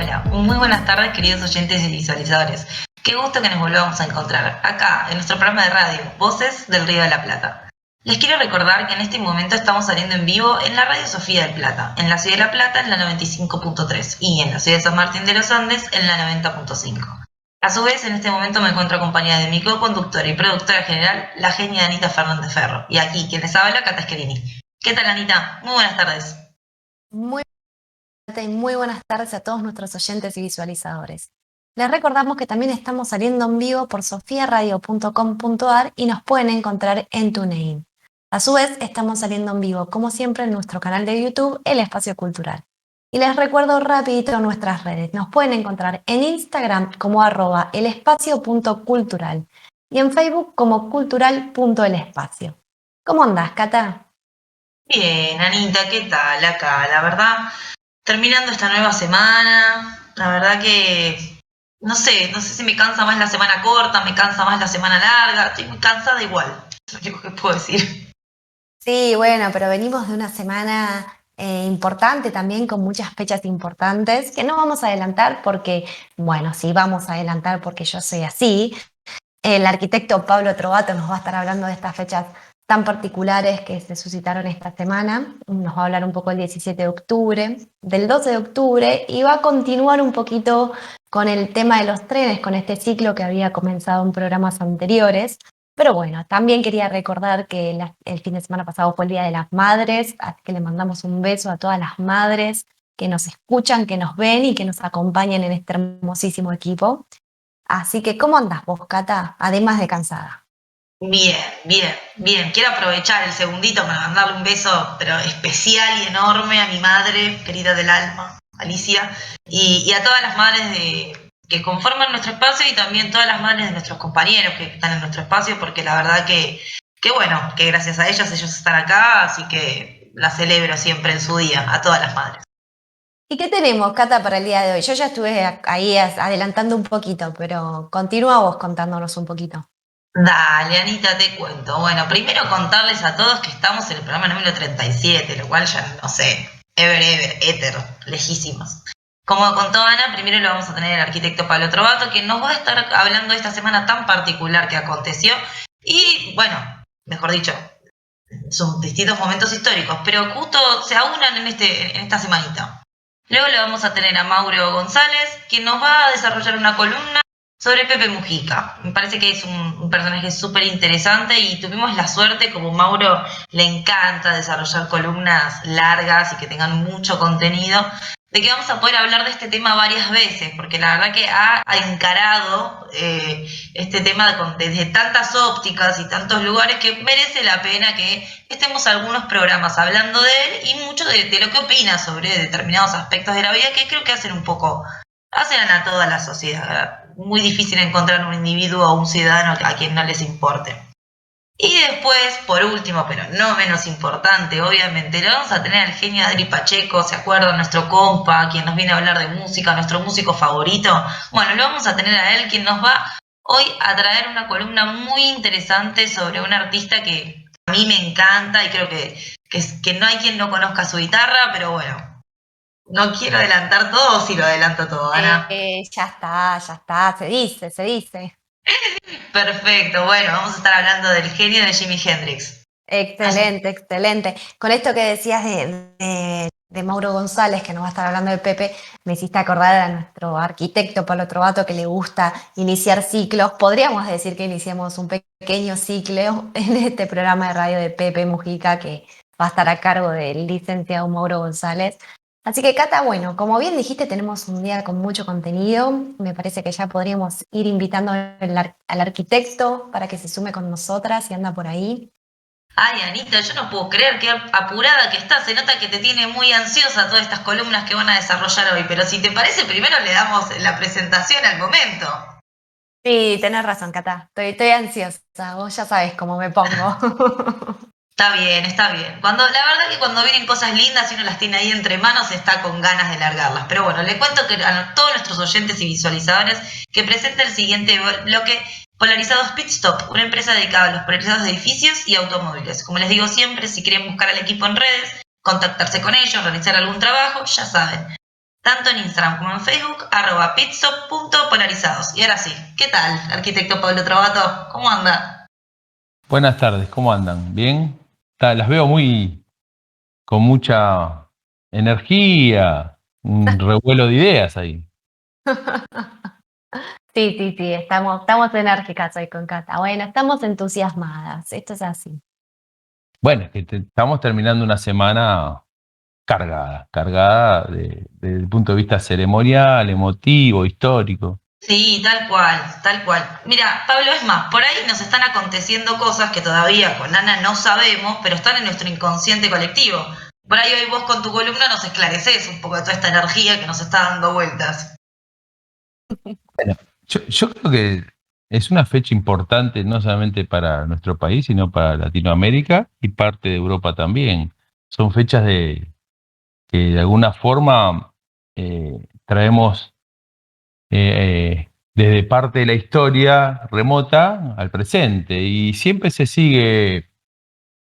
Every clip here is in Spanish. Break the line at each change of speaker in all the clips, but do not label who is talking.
Hola, muy buenas tardes queridos oyentes y visualizadores. Qué gusto que nos volvamos a encontrar acá en nuestro programa de radio, Voces del Río de la Plata. Les quiero recordar que en este momento estamos saliendo en vivo en la Radio Sofía del Plata, en la ciudad de La Plata en la 95.3 y en la ciudad de San Martín de los Andes en la 90.5. A su vez, en este momento me encuentro acompañada de mi co-conductora y productora general, la genia Anita Fernández Ferro. Y aquí, quien les habla, Cata Scherini. ¿Qué tal, Anita? Muy buenas tardes.
Muy buenas tardes a todos nuestros oyentes y visualizadores. Les recordamos que también estamos saliendo en vivo por sofiaradio.com.ar y nos pueden encontrar en TuneIn. A su vez, estamos saliendo en vivo, como siempre, en nuestro canal de YouTube, El Espacio Cultural. Y les recuerdo rapidito nuestras redes. Nos pueden encontrar en Instagram como @elespacio.cultural y en Facebook como cultural.elespacio. ¿Cómo andás, Cata?
Bien, Anita, ¿qué tal acá? La verdad, terminando esta nueva semana, la verdad que no sé si me cansa más la semana corta, me cansa más la semana larga, estoy muy cansada igual, es lo único que puedo decir.
Sí, bueno, pero venimos de una semana importante también, con muchas fechas importantes, que no vamos a adelantar porque, bueno, sí vamos a adelantar porque yo soy así. El arquitecto Pablo Trovato nos va a estar hablando de estas fechas tan particulares que se suscitaron esta semana. Nos va a hablar un poco el 17 de octubre, del 12 de octubre, y va a continuar un poquito con el tema de los trenes, con este ciclo que había comenzado en programas anteriores. Pero bueno, también quería recordar que el fin de semana pasado fue el Día de las Madres, así que le mandamos un beso a todas las madres que nos escuchan, que nos ven y que nos acompañan en este hermosísimo equipo. Así que, ¿cómo andás vos, Cata? Además de cansada.
Bien, bien, bien. Quiero aprovechar el segundito para mandarle un beso, pero especial y enorme a mi madre, querida del alma, Alicia, y a todas las madres que conforman nuestro espacio y también todas las madres de nuestros compañeros que están en nuestro espacio, porque la verdad que bueno, que gracias a ellos están acá, así que la celebro siempre en su día, a todas las madres.
¿Y qué tenemos, Cata, para el día de hoy? Yo ya estuve ahí adelantando un poquito, pero continúa vos contándonos un poquito.
Dale, Anita, te cuento. Bueno, primero contarles a todos que estamos en el programa número 37, lo cual ya no sé, éter, lejísimos. Como contó Ana, primero lo vamos a tener el arquitecto Pablo Trovato, que nos va a estar hablando de esta semana tan particular que aconteció. Y bueno, mejor dicho, son distintos momentos históricos, pero justo se aunan en esta semanita. Luego le vamos a tener a Mauro González, que nos va a desarrollar una columna sobre Pepe Mujica. Me parece que es un personaje súper interesante y tuvimos la suerte, como Mauro le encanta desarrollar columnas largas y que tengan mucho contenido, de que vamos a poder hablar de este tema varias veces, porque la verdad que ha encarado este tema desde tantas ópticas y tantos lugares que merece la pena que estemos algunos programas hablando de él y mucho de lo que opina sobre determinados aspectos de la vida que creo que hacen a toda la sociedad. Muy difícil encontrar un individuo o un ciudadano a quien no les importe. Y después, por último, pero no menos importante, obviamente, lo vamos a tener al genio Adri Pacheco, ¿se acuerdan? Nuestro compa, quien nos viene a hablar de música, nuestro músico favorito. Bueno, lo vamos a tener a él, quien nos va hoy a traer una columna muy interesante sobre un artista que a mí me encanta y creo que no hay quien no conozca su guitarra, pero bueno, no quiero adelantar todo, o si lo adelanto todo, Ana.
Ya está, se dice, se dice.
Perfecto, bueno, vamos a estar hablando del genio de Jimi Hendrix. Así
Excelente, excelente. Con esto que decías de Mauro González, que nos va a estar hablando de Pepe, me hiciste acordar a nuestro arquitecto Pablo Trovato, que le gusta iniciar ciclos. Podríamos decir que iniciamos un pequeño ciclo en este programa de radio de Pepe Mujica, que va a estar a cargo del licenciado Mauro González. Así que, Cata, bueno, como bien dijiste, tenemos un día con mucho contenido. Me parece que ya podríamos ir invitando al arquitecto para que se sume con nosotras y anda por ahí.
Ay, Anita, yo no puedo creer qué apurada que estás. Se nota que te tiene muy ansiosa todas estas columnas que van a desarrollar hoy. Pero si te parece, primero le damos la presentación al momento.
Sí, tenés razón, Cata. Estoy ansiosa. Vos ya sabés cómo me pongo.
Está bien, está bien. La verdad que cuando vienen cosas lindas y uno las tiene ahí entre manos, está con ganas de largarlas. Pero bueno, le cuento que a todos nuestros oyentes y visualizadores que presenta el siguiente bloque Polarizados Pit Stop, una empresa dedicada a los polarizados de edificios y automóviles. Como les digo siempre, si quieren buscar al equipo en redes, contactarse con ellos, realizar algún trabajo, ya saben. tanto en Instagram como en Facebook, @pitstop.polarizados. Y ahora sí, ¿qué tal, arquitecto Pablo Trovato? ¿Cómo anda?
Buenas tardes, ¿cómo andan? ¿Bien? Las veo con mucha energía, un revuelo de ideas ahí.
Sí, sí, sí, estamos enérgicas hoy con Cata. Bueno, estamos entusiasmadas, esto es así.
Bueno, es que estamos terminando una semana cargada desde el punto de vista ceremonial, emotivo, histórico.
Sí, tal cual, tal cual. Mira, Pablo, es más, por ahí nos están aconteciendo cosas que todavía con Ana no sabemos, pero están en nuestro inconsciente colectivo. Por ahí hoy vos con tu columna nos esclareces un poco de toda esta energía que nos está dando vueltas.
Bueno, yo creo que es una fecha importante no solamente para nuestro país, sino para Latinoamérica y parte de Europa también. Son fechas que de alguna forma traemos desde parte de la historia remota al presente y siempre se sigue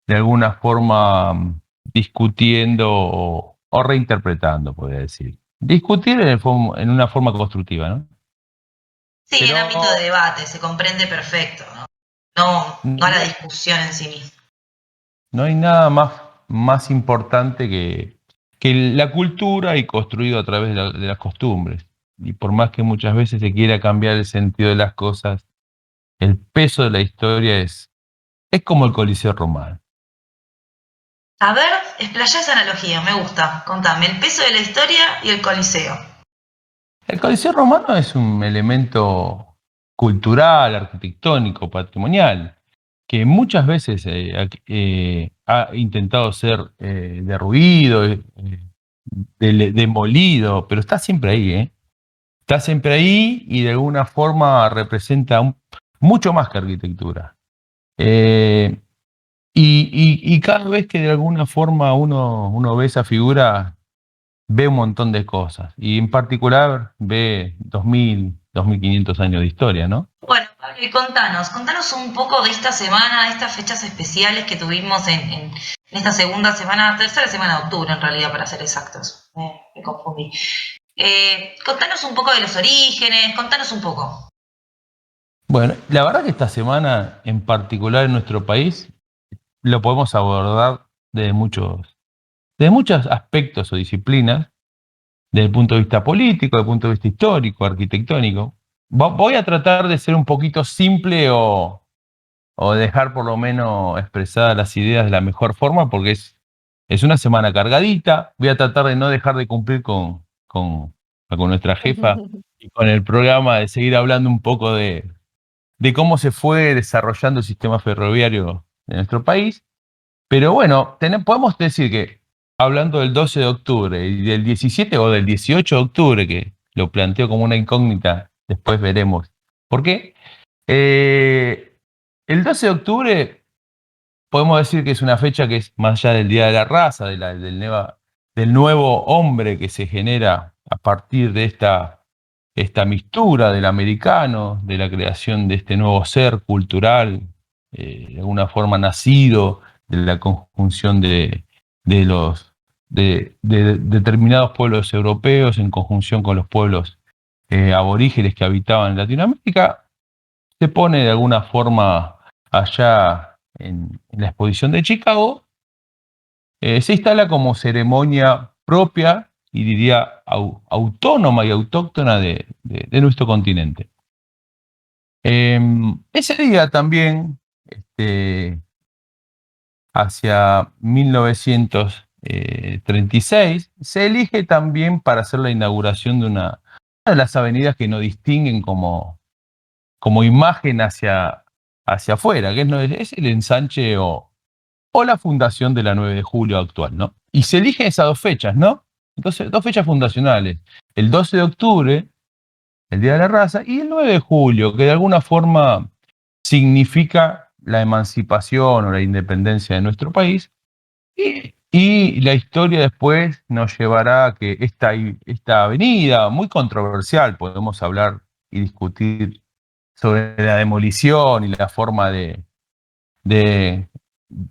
de alguna forma discutiendo o reinterpretando, podría decir. Discutir en una forma constructiva, ¿no?
Sí, en
Pero
ámbito de debate, se comprende perfecto, ¿no? No a la
no,
discusión en sí misma.
no hay nada más importante que la cultura y construido a través de las costumbres. Y por más que muchas veces se quiera cambiar el sentido de las cosas, el peso de la historia es como el Coliseo Romano.
A ver, explayá esa analogía, me gusta. Contame, el peso de la historia y el Coliseo.
El Coliseo Romano es un elemento cultural, arquitectónico, patrimonial, que muchas veces ha intentado ser derruido, demolido, pero está siempre ahí, ¿eh? Está siempre ahí y de alguna forma representa mucho más que arquitectura. Eh, y cada vez que de alguna forma uno ve esa figura, ve un montón de cosas. Y en particular ve 2500 años de historia, ¿no?
Bueno, Pablo, y contanos un poco de esta semana, de estas fechas especiales que tuvimos en esta segunda semana, tercera semana de octubre en realidad, para ser exactos. Me confundí. Contanos un poco de los orígenes, contanos un poco.
Bueno, la verdad que esta semana, en particular en nuestro país, lo podemos abordar de muchos aspectos o disciplinas, desde el punto de vista político, desde el punto de vista histórico, arquitectónico. Voy a tratar de ser un poquito simple o dejar por lo menos expresadas las ideas de la mejor forma, porque es una semana cargadita. Voy a tratar de no dejar de cumplir con nuestra jefa y con el programa, de seguir hablando un poco de cómo se fue desarrollando el sistema ferroviario de nuestro país. Pero bueno, podemos decir que hablando del 12 de octubre y del 17 o del 18 de octubre, que lo planteo como una incógnita, después veremos por qué. El 12 de octubre podemos decir que es una fecha que es más allá del Día de la Raza, del nuevo hombre que se genera a partir de esta mistura del americano, de la creación de este nuevo ser cultural, de alguna forma nacido de la conjunción de los de determinados pueblos europeos en conjunción con los pueblos aborígenes que habitaban en Latinoamérica, se pone de alguna forma allá en la exposición de Chicago, se instala como ceremonia propia y diría autónoma y autóctona de nuestro continente. Ese día también, hacia 1936, se elige también para hacer la inauguración de una de las avenidas que nos distinguen como imagen hacia afuera, que es el ensanche o la fundación de la 9 de julio actual, ¿no? Y se eligen esas dos fechas, ¿no? Entonces, dos fechas fundacionales, el 12 de octubre, el Día de la Raza, y el 9 de julio, que de alguna forma significa la emancipación o la independencia de nuestro país, y la historia después nos llevará a que esta avenida, muy controversial, podemos hablar y discutir sobre la demolición y la forma de, de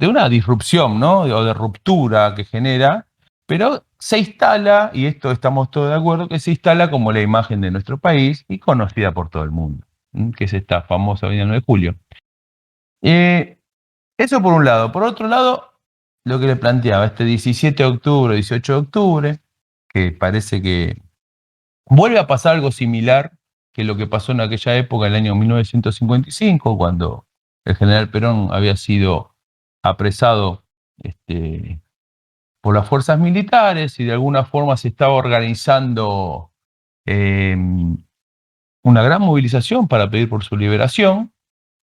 una disrupción, ¿no? O de ruptura que genera, pero se instala, y esto estamos todos de acuerdo, que se instala como la imagen de nuestro país y conocida por todo el mundo, que es esta famosa Avenida 9 de Julio. Eso por un lado. Por otro lado, lo que le planteaba, este 17 de octubre, 18 de octubre, que parece que vuelve a pasar algo similar que lo que pasó en aquella época, el año 1955, cuando el general Perón había sido apresado por las fuerzas militares y de alguna forma se estaba organizando una gran movilización para pedir por su liberación.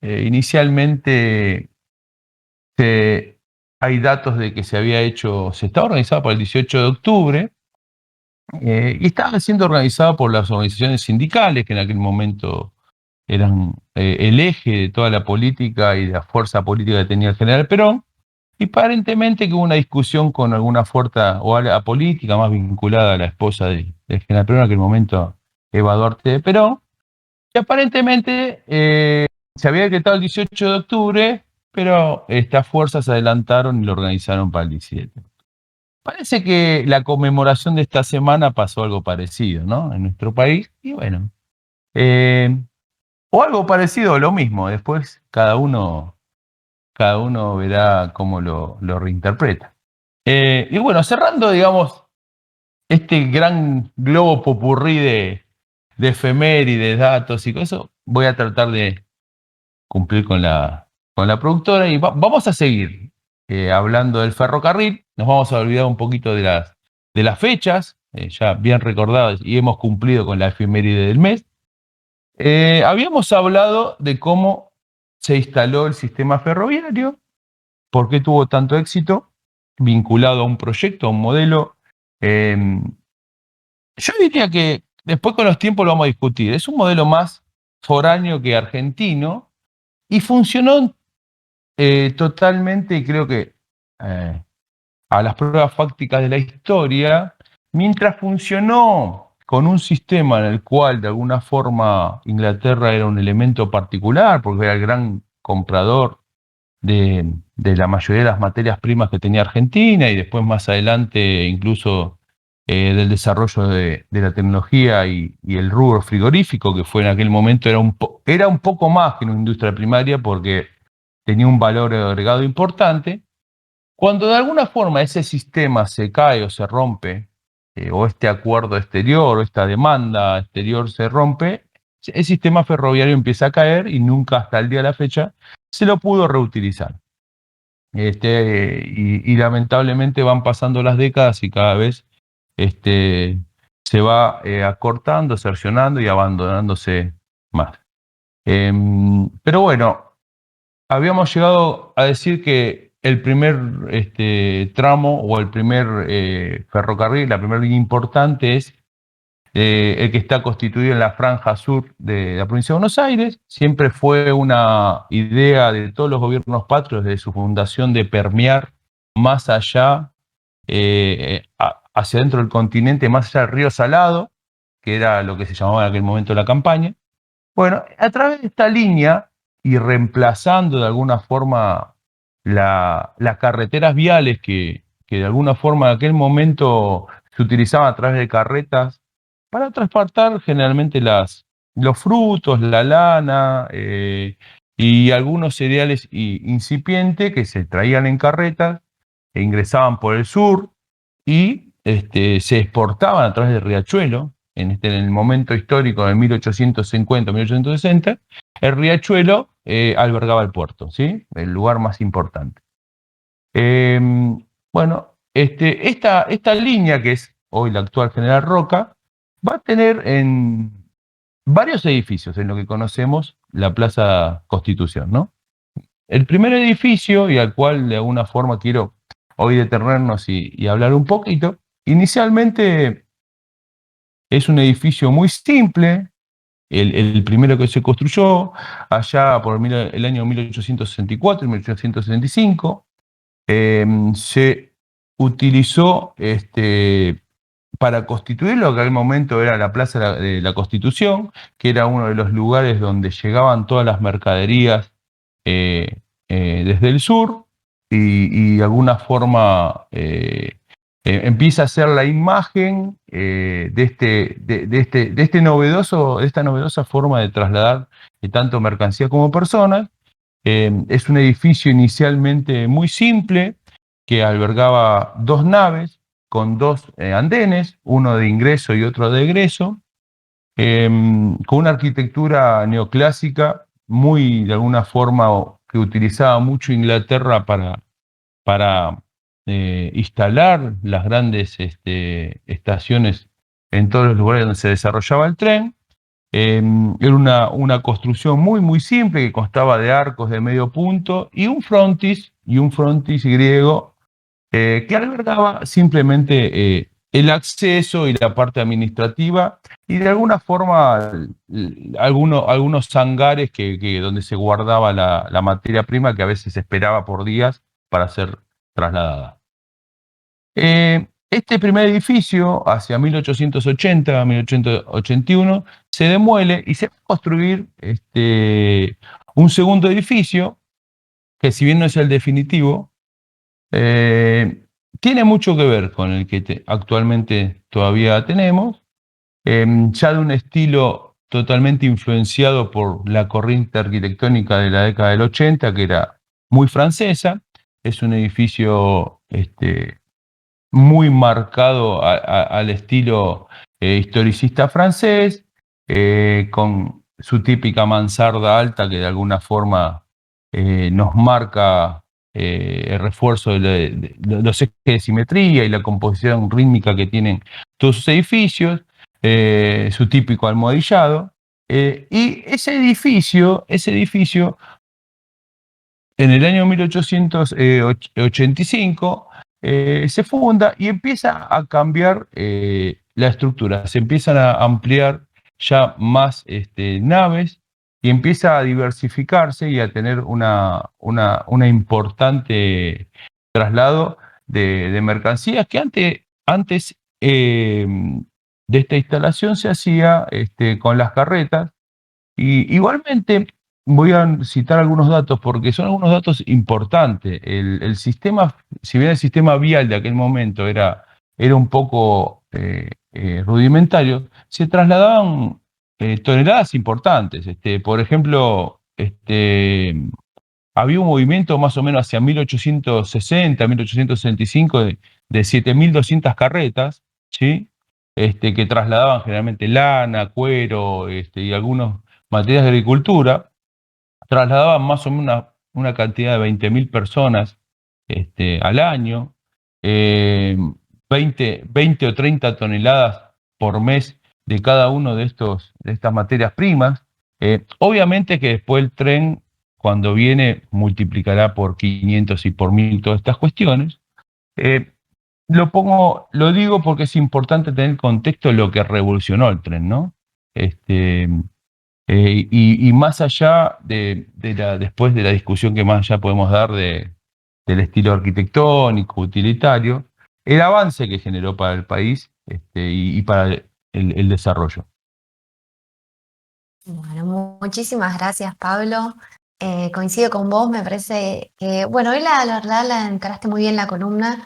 Inicialmente hay datos de que se estaba organizado para el 18 de octubre, y estaba siendo organizado por las organizaciones sindicales, que en aquel momento eran el eje de toda la política y de la fuerza política que tenía el general Perón, y aparentemente que hubo una discusión con alguna fuerza o a política más vinculada a la esposa del general Perón en aquel momento, Eva Duarte de Perón, y aparentemente se había decretado el 18 de octubre, pero estas fuerzas se adelantaron y lo organizaron para el 17. Parece que la conmemoración de esta semana pasó algo parecido, ¿no? En nuestro país, y bueno, o algo parecido o lo mismo, después cada uno verá cómo lo reinterpreta. Y bueno, cerrando, digamos, este gran globo popurrí de efemérides, datos y cosas, voy a tratar de cumplir con la productora y vamos a seguir hablando del ferrocarril. Nos vamos a olvidar un poquito de las fechas, ya bien recordadas, y hemos cumplido con la efeméride del mes. Habíamos hablado de cómo se instaló el sistema ferroviario, por qué tuvo tanto éxito, vinculado a un proyecto, a un modelo. Yo diría que después con los tiempos lo vamos a discutir. Es un modelo más foráneo que argentino y funcionó totalmente, y creo que a las pruebas fácticas de la historia, mientras funcionó con un sistema en el cual de alguna forma Inglaterra era un elemento particular, porque era el gran comprador de la mayoría de las materias primas que tenía Argentina y después más adelante incluso del desarrollo de la tecnología y el rubro frigorífico, que fue en aquel momento era un poco más que una industria primaria porque tenía un valor agregado importante. Cuando de alguna forma ese sistema se cae o se rompe, o este acuerdo exterior o esta demanda exterior se rompe, el sistema ferroviario empieza a caer y nunca hasta el día de la fecha se lo pudo reutilizar. Y lamentablemente van pasando las décadas y cada vez se va acortando, cercionando y abandonándose más. Pero bueno, habíamos llegado a decir que el primer tramo o el primer ferrocarril, la primera línea importante es el que está constituido en la franja sur de la provincia de Buenos Aires. Siempre fue una idea de todos los gobiernos patrios desde su fundación de permear más allá, hacia dentro del continente, más allá del río Salado, que era lo que se llamaba en aquel momento la campaña. Bueno, a través de esta línea y reemplazando de alguna forma las carreteras viales que de alguna forma en aquel momento se utilizaban a través de carretas para transportar generalmente los frutos, la lana y algunos cereales incipientes que se traían en carretas e ingresaban por el sur y se exportaban a través del riachuelo. En el momento histórico de 1850-1860, el riachuelo albergaba el puerto, ¿sí? El lugar más importante. Bueno, esta línea, que es hoy la actual General Roca, va a tener en varios edificios en lo que conocemos la Plaza Constitución, ¿no? El primer edificio, y al cual de alguna forma quiero hoy detenernos y hablar un poquito, inicialmente es un edificio muy simple, el primero que se construyó allá por el año 1864 y 1865. Se utilizó para constituir lo que en aquel momento era la Plaza de la Constitución, que era uno de los lugares donde llegaban todas las mercaderías desde el sur y de alguna forma empieza a ser la imagen de esta novedosa forma de trasladar tanto mercancía como personas. Es un edificio inicialmente muy simple que albergaba 2 naves con 2 andenes, uno de ingreso y otro de egreso, con una arquitectura neoclásica muy, de alguna forma, que utilizaba mucho Inglaterra para instalar las grandes estaciones en todos los lugares donde se desarrollaba el tren. Era una construcción muy, muy simple que constaba de arcos de medio punto y un frontis griego que albergaba simplemente el acceso y la parte administrativa y de alguna forma algunos hangares donde se guardaba la materia prima que a veces se esperaba por días para ser trasladada. Este primer edificio, hacia 1880, 1881, se demuele y se va a construir un segundo edificio, que si bien no es el definitivo, tiene mucho que ver con el que actualmente todavía tenemos, ya de un estilo totalmente influenciado por la corriente arquitectónica de la década del 80, que era muy francesa. Es un edificio muy marcado al estilo historicista francés, con su típica mansarda alta que de alguna forma nos marca el refuerzo de los ejes de simetría y la composición rítmica que tienen todos sus edificios, su típico almohadillado. Y ese edificio en el año 1885 se funda y empieza a cambiar la estructura. Se empiezan a ampliar ya más naves y empieza a diversificarse y a tener una importante traslado de mercancías que antes de esta instalación se hacía con las carretas. Y igualmente voy a citar algunos datos porque son algunos datos importantes. El sistema, si bien el sistema vial de aquel momento era un poco rudimentario, se trasladaban toneladas importantes. Por ejemplo, había un movimiento más o menos hacia 1860, 1865 de 7.200 carretas, ¿sí? Que trasladaban generalmente lana, cuero y algunos materias de agricultura, trasladaban más o menos una cantidad de 20.000 personas al año, 20 o 30 toneladas por mes de cada uno de estas materias primas. Obviamente que después el tren, cuando viene, multiplicará por 500 y por 1.000 todas estas cuestiones. Lo digo porque es importante tener en contexto lo que revolucionó el tren, ¿no? Y más allá después de la discusión que más allá podemos dar del estilo arquitectónico, utilitario, el avance que generó para el país y para el desarrollo.
Bueno, muchísimas gracias, Pablo. Coincido con vos, me parece que, bueno, hoy la verdad la encaraste muy bien la columna.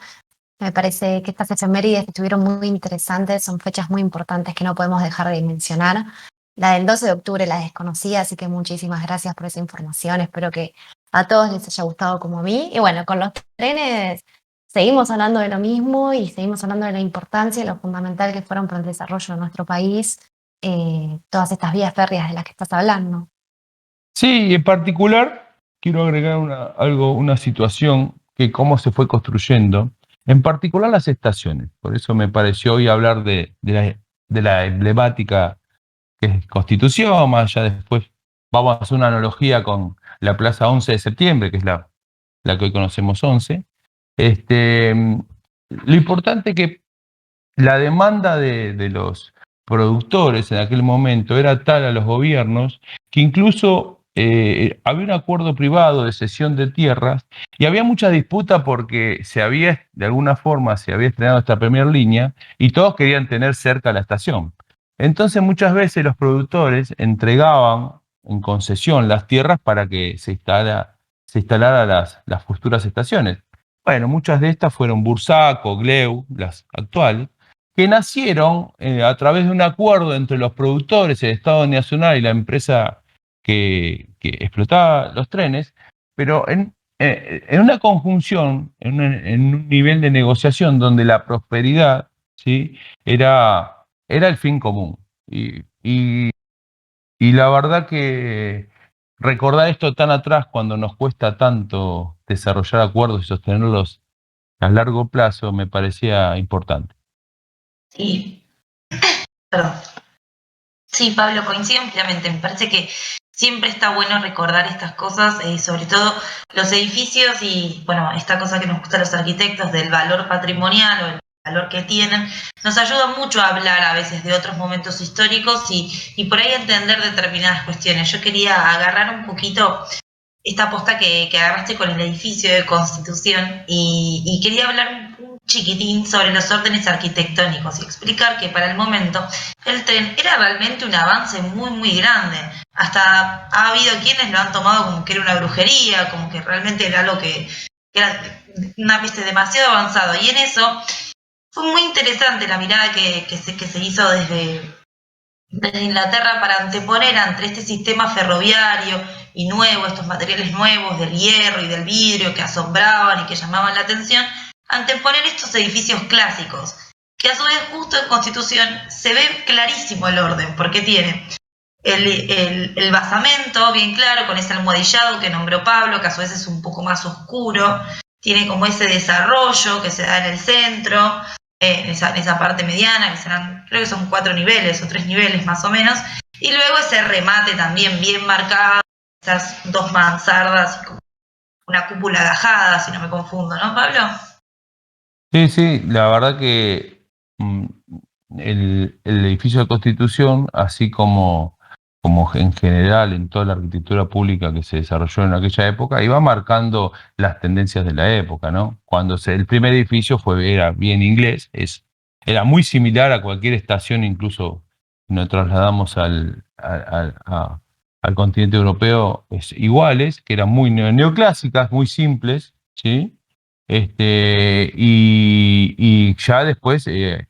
Me parece que estas efemérides estuvieron muy interesantes, son fechas muy importantes que no podemos dejar de mencionar. La del 12 de octubre la desconocía, así que muchísimas gracias por esa información. Espero que a todos les haya gustado como a mí. Y bueno, con los trenes seguimos hablando de lo mismo y seguimos hablando de la importancia y lo fundamental que fueron para el desarrollo de nuestro país, todas estas vías férreas de las que estás hablando.
Sí, en particular quiero agregar una situación que cómo se fue construyendo, en particular las estaciones. Por eso me pareció hoy hablar de la emblemática que es Constitución, más allá después vamos a hacer una analogía con la Plaza 11 de Septiembre, que es la que hoy conocemos 11. Lo importante es que la demanda de los productores en aquel momento era tal a los gobiernos que incluso había un acuerdo privado de cesión de tierras y había mucha disputa porque de alguna forma se había estrenado esta primera línea y todos querían tener cerca la estación. Entonces muchas veces los productores entregaban en concesión las tierras para que se instalara las futuras estaciones. Bueno, muchas de estas fueron Bursaco, Gleu, las actuales, que nacieron a través de un acuerdo entre los productores, el Estado Nacional y la empresa que explotaba los trenes, pero en una conjunción, en un nivel de negociación donde la prosperidad, ¿sí?, era el fin común. Y la verdad que recordar esto tan atrás cuando nos cuesta tanto desarrollar acuerdos y sostenerlos a largo plazo me parecía importante.
Sí, perdón. Sí, Pablo, coincido ampliamente. Me parece que siempre está bueno recordar estas cosas, sobre todo los edificios y, bueno, esta cosa que nos gusta a los arquitectos del valor patrimonial o el valor que tienen, nos ayuda mucho a hablar a veces de otros momentos históricos y por ahí entender determinadas cuestiones. Yo quería agarrar un poquito esta posta que agarraste con el edificio de Constitución y quería hablar un chiquitín sobre los órdenes arquitectónicos y explicar que para el momento el tren era realmente un avance muy, muy grande. Hasta ha habido quienes lo han tomado como que era una brujería, como que realmente era algo que era una piste demasiado avanzado. Y en eso fue muy interesante la mirada que se hizo desde Inglaterra para anteponer ante este sistema ferroviario y nuevo, estos materiales nuevos del hierro y del vidrio que asombraban y que llamaban la atención, anteponer estos edificios clásicos, que a su vez justo en Constitución se ve clarísimo el orden, porque tiene el basamento bien claro con ese almohadillado que nombró Pablo, que a su vez es un poco más oscuro, tiene como ese desarrollo que se da en el centro, en esa parte mediana, que serán, creo que son 4 niveles o 3 niveles más o menos, y luego ese remate también bien marcado, esas 2 mansardas y como una cúpula agajada, si no me confundo, ¿no, Pablo?
Sí, sí, la verdad que mm, el edificio de Constitución, así como en general en toda la arquitectura pública que se desarrolló en aquella época, iba marcando las tendencias de la época, ¿no? El primer edificio era bien inglés, era muy similar a cualquier estación, incluso si nos trasladamos al continente europeo, iguales, que eran muy neoclásicas, muy simples, ¿sí? Y ya después, en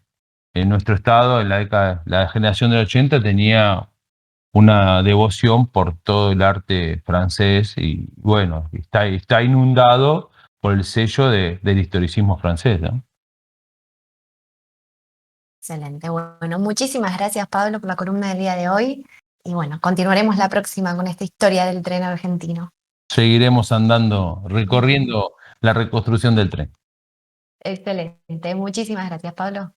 nuestro estado, la generación del 80 tenía una devoción por todo el arte francés y bueno, está inundado por el sello del historicismo francés, ¿no?
Excelente. Bueno, muchísimas gracias, Pablo, por la columna del día de hoy. Y bueno, continuaremos la próxima con esta historia del tren argentino.
Seguiremos andando, recorriendo la reconstrucción del tren.
Excelente. Muchísimas gracias, Pablo.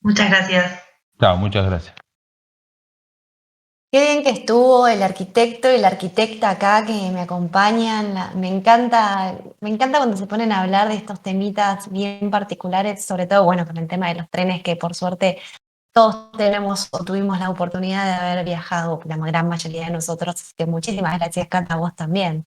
Muchas gracias.
Chao, muchas gracias.
Qué bien que estuvo el arquitecto y la arquitecta acá que me acompañan. Me encanta cuando se ponen a hablar de estos temitas bien particulares, sobre todo, bueno, con el tema de los trenes, que por suerte todos tenemos o tuvimos la oportunidad de haber viajado, la gran mayoría de nosotros. Así que muchísimas gracias, Cata, a vos también.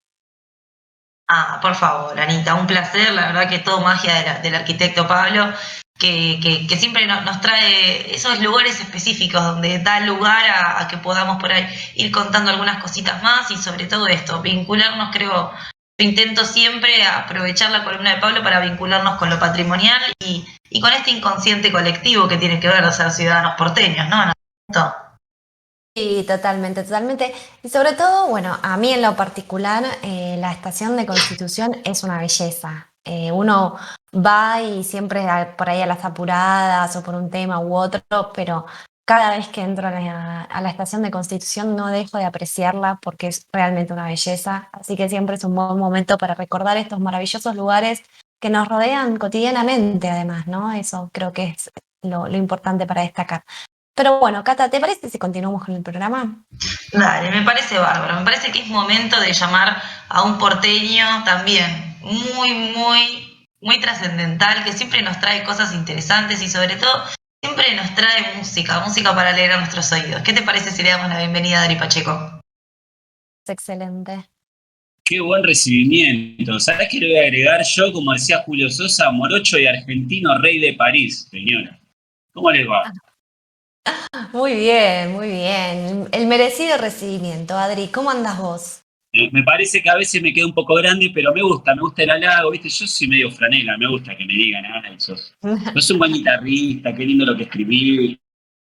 Ah, por favor, Anita, un placer, la verdad que todo magia del arquitecto Pablo, que siempre nos trae esos lugares específicos donde da lugar a que podamos por ahí ir contando algunas cositas más y sobre todo esto, vincularnos, creo, yo intento siempre aprovechar la columna de Pablo para vincularnos con lo patrimonial y con este inconsciente colectivo que tiene que ver los ser ciudadanos porteños, ¿no? ¿No?
Sí, totalmente, totalmente. Y sobre todo, bueno, a mí en lo particular, la estación de Constitución es una belleza. Uno va y siempre por ahí a las apuradas o por un tema u otro, pero cada vez que entro a la estación de Constitución no dejo de apreciarla porque es realmente una belleza. Así que siempre es un buen momento para recordar estos maravillosos lugares que nos rodean cotidianamente, además, ¿no? Eso creo que es lo importante para destacar. Pero bueno, Cata, ¿te parece si continuamos con el programa?
Dale, me parece bárbaro. Me parece que es momento de llamar a un porteño también muy, muy, muy trascendental, que siempre nos trae cosas interesantes y sobre todo siempre nos trae música, música para leer a nuestros oídos. ¿Qué te parece si le damos la bienvenida a Dari Pacheco?
Es excelente.
Qué buen recibimiento. ¿Sabés qué le voy a agregar yo? Como decía Julio Sosa, morocho y argentino, rey de París, señora. ¿Cómo les va?
Muy bien, muy bien. El merecido recibimiento. Adri, ¿cómo andas vos?
Me parece que a veces me queda un poco grande, pero me gusta el halago, ¿viste? Yo soy medio franela, me gusta que me digan, sos un buen guitarrista, qué lindo lo que escribí,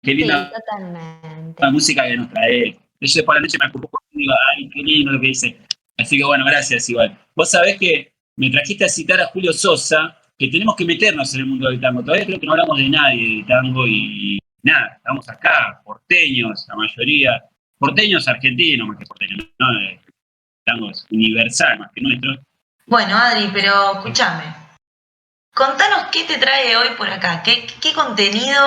qué
Sí,
linda la
totalmente.
música que nos trae. Yo por la noche me acuerdo y digo, ay, qué lindo lo que dice. Así que bueno, gracias igual. Vos sabés que me trajiste a citar a Julio Sosa, que tenemos que meternos en el mundo del tango. Todavía creo que no hablamos de nadie de tango y nada, estamos acá, porteños, la mayoría, porteños argentinos más que porteños, ¿no? Tango es universal más que nuestro.
Bueno, Adri, pero escúchame. Contanos qué te trae hoy por acá, qué contenido,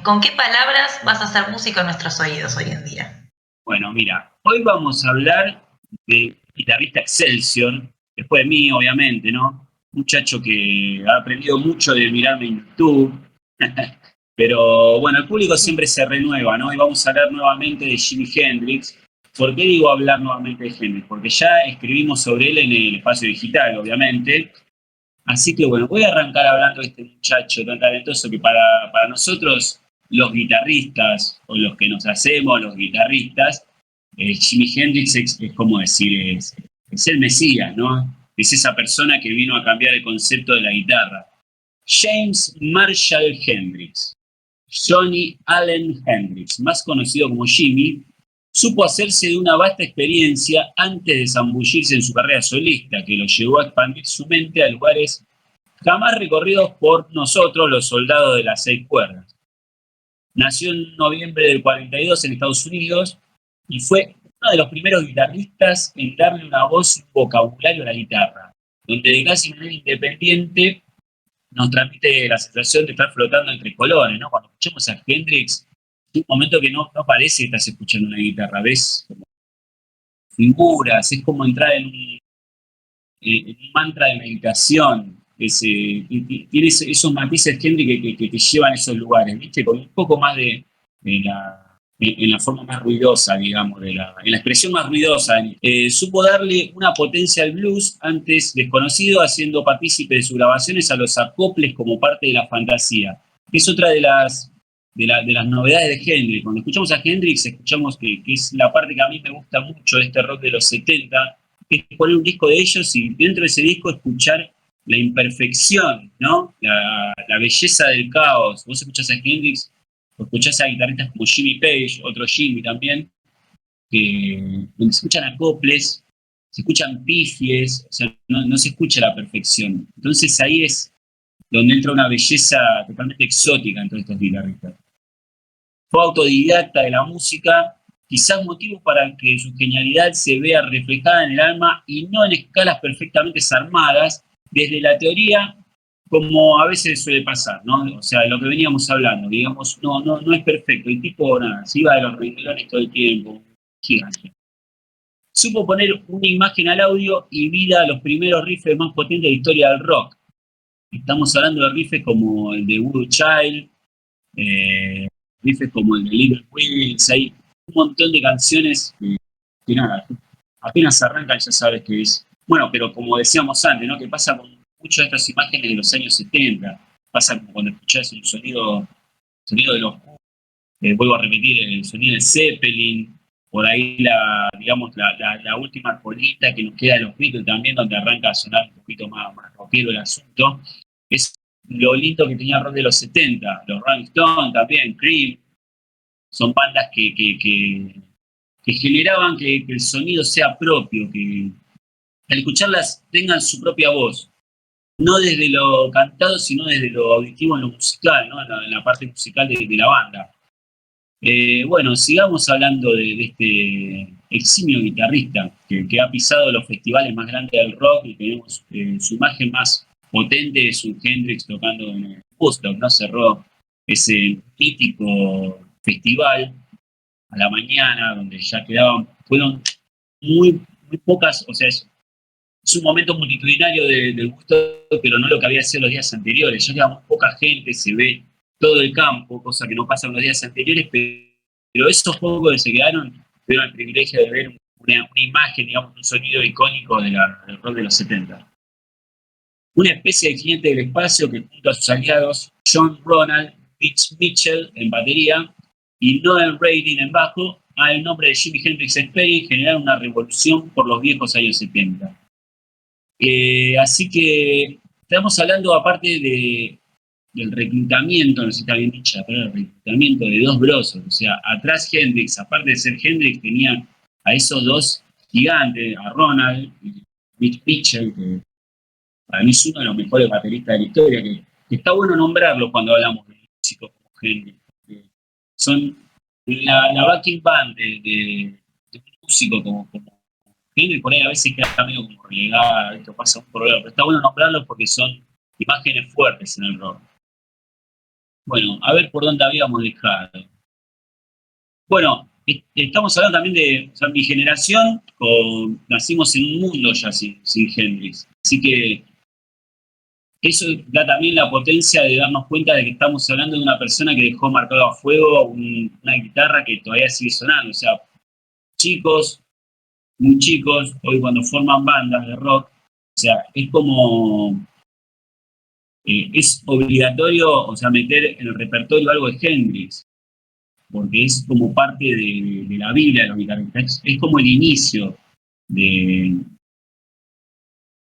con qué palabras vas a hacer música en nuestros oídos hoy en día.
Bueno, mira, hoy vamos a hablar de guitarrista Excelsior, después de mí, obviamente, ¿no? Muchacho que ha aprendido mucho de mirarme en YouTube. Pero bueno, el público siempre se renueva, ¿no? Y vamos a hablar nuevamente de Jimi Hendrix. ¿Por qué digo hablar nuevamente de Hendrix? Porque ya escribimos sobre él en el espacio digital, obviamente. Así que bueno, voy a arrancar hablando de este muchacho tan talentoso que para nosotros, los guitarristas, o los que nos hacemos los guitarristas, Jimi Hendrix es como decir, es el Mesías, ¿no? Es esa persona que vino a cambiar el concepto de la guitarra. James Marshall Hendrix, Johnny Allen Hendrix, más conocido como Jimi, supo hacerse de una vasta experiencia antes de zambullirse en su carrera solista, que lo llevó a expandir su mente a lugares jamás recorridos por nosotros, los soldados de las 6 cuerdas. Nació en noviembre del 42 en Estados Unidos y fue uno de los primeros guitarristas en darle una voz y un vocabulario a la guitarra, donde de casi manera independiente nos transmite la sensación de estar flotando entre colores, ¿no? Cuando escuchamos a Hendrix, es un momento que no parece que estás escuchando una guitarra, ves como figuras, es como entrar en un mantra de meditación. Tiene esos matices Hendrix que te llevan a esos lugares, ¿viste? Con un poco más en la forma más ruidosa, digamos, en la expresión más ruidosa. Supo darle una potencia al blues antes desconocido, haciendo partícipe de sus grabaciones a los acoples como parte de la fantasía. Es otra de las novedades de Hendrix. Cuando escuchamos a Hendrix, escuchamos que es la parte que a mí me gusta mucho de este rock de los 70, que es poner un disco de ellos y dentro de ese disco escuchar la imperfección, ¿no? La belleza del caos. Vos escuchás a Hendrix, o escuchás a guitarristas como Jimmy Page, otro Jimmy también, donde se escuchan acoples, se escuchan pifies, o sea, no se escucha la perfección. Entonces ahí es donde entra una belleza totalmente exótica en todos estos guitarristas. Fue autodidacta de la música, quizás motivo para que su genialidad se vea reflejada en el alma y no en escalas perfectamente armadas, desde la teoría, como a veces suele pasar, ¿no? O sea, lo que veníamos hablando, digamos, no es perfecto. El tipo, nada, se iba de los renglones todo el tiempo, gigante. Supo poner una imagen al audio y vida a los primeros riffs más potentes de la historia del rock. Estamos hablando de riffs como el de Voodoo Child, riffs como el de Little Wings, hay un montón de canciones que nada, apenas arrancan ya sabes que es. Bueno, pero como decíamos antes, ¿no? Que pasa con muchas de estas imágenes de los años 70, pasa como cuando escuchás un sonido de los vuelvo a repetir, el sonido de Zeppelin, por ahí digamos, la última colita que nos queda de los Beatles también, donde arranca a sonar un poquito más rockero el asunto. Es lo lindo que tenía el rock de los 70, los Rolling Stones también, Cream, son bandas que generaban que el sonido sea propio, que al escucharlas tengan su propia voz, no desde lo cantado, sino desde lo auditivo en lo musical, ¿no? En la parte musical de la banda. Bueno, sigamos hablando de este eximio guitarrista que ha pisado los festivales más grandes del rock y tenemos su imagen más potente de su Hendrix tocando en el Woodstock, ¿no? Cerró ese mítico festival a la mañana, donde ya fueron muy pocas, o sea, es un momento multitudinario del Woodstock, pero no lo que había sido los días anteriores. Ya queda muy poca gente, se ve todo el campo, cosa que no pasa en los días anteriores, pero esos pocos que se quedaron tuvieron el privilegio de ver una imagen, digamos, un sonido icónico del rock de los 70. Una especie de cliente del espacio que junto a sus aliados, John Ronald, Mitch Mitchell en batería y Noel Redding en bajo, el nombre de Jimi Hendrix Experience, generar una revolución por los viejos años 70. Así que estamos hablando, aparte del reclutamiento, no sé si está bien dicha, pero el reclutamiento de dos grosos. O sea, atrás Hendrix, aparte de ser Hendrix, tenía a esos dos gigantes, a Ronald y Mitch Mitchell, que para mí es uno de los mejores bateristas de la historia, que está bueno nombrarlo cuando hablamos de músicos como Hendrix. Son la backing band de un músico como Hendrix, por ahí a veces queda medio como relegada, esto pasa un problema, pero está bueno nombrarlos porque son imágenes fuertes en el rock. Bueno, a ver por dónde habíamos dejado. Bueno, estamos hablando también de, o sea, mi generación, nacimos en un mundo ya sin Hendrix. Así que eso da también la potencia de darnos cuenta de que estamos hablando de una persona que dejó marcado a fuego una guitarra que todavía sigue sonando. O sea, chicos, muy chicos, hoy cuando forman bandas de rock, o sea, es como, es obligatorio, o sea, meter en el repertorio algo de Hendrix, porque es como parte de la Biblia de los guitarristas, es como el inicio de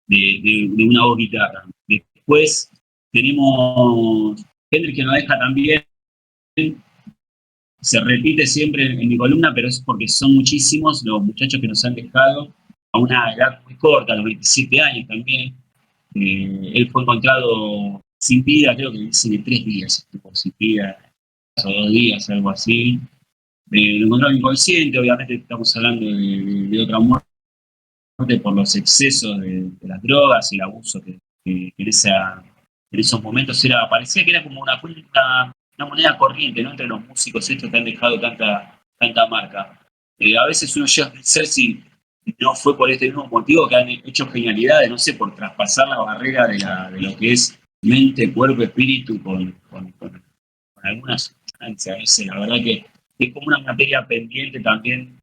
una voz guitarra. Después tenemos Hendrix, que nos deja también, se repite siempre en mi columna, pero es porque son muchísimos los muchachos que nos han dejado a una edad muy corta, a los 27 años también. Él fue encontrado sin vida, creo que dice de 3 días, sin vida, o 2 días, algo así. Lo encontraron inconsciente, obviamente estamos hablando de otra muerte por los excesos de las drogas y el abuso que en esos momentos parecía que era como una moneda corriente, ¿no? Entre los músicos estos que han dejado tanta marca. A veces uno llega a pensar si no fue por este mismo motivo que han hecho genialidades, no sé, por traspasar la barrera de lo que es mente, cuerpo, espíritu con algunas sustancias. No sé, la verdad que es como una materia pendiente también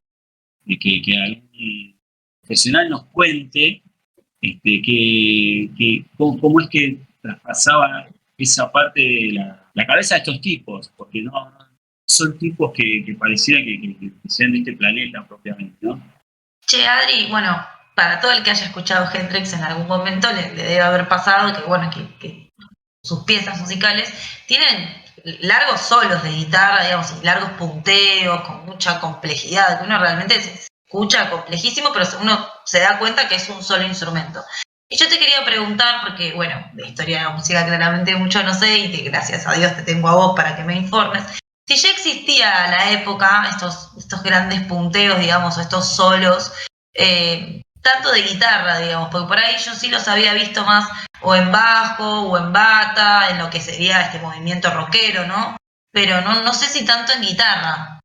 de que algún profesional nos cuente cómo es que traspasaba esa parte de la cabeza de estos tipos, porque no son tipos que pareciera que sean de este planeta propiamente, ¿no?
Che, Adri, bueno, para todo el que haya escuchado Hendrix en algún momento le debe haber pasado que, bueno, que sus piezas musicales tienen largos solos de guitarra, digamos, y largos punteos, con mucha complejidad, que uno realmente se escucha complejísimo, pero uno se da cuenta que es un solo instrumento. Y yo te quería preguntar, porque, bueno, de historia de la música claramente mucho no sé, y que gracias a Dios te tengo a vos para que me informes, si ya existía a la época estos grandes punteos, digamos, o estos solos, tanto de guitarra, digamos, porque por ahí yo sí los había visto más o en bajo o en bata, en lo que sería este movimiento rockero, ¿no? Pero no sé si tanto en guitarra.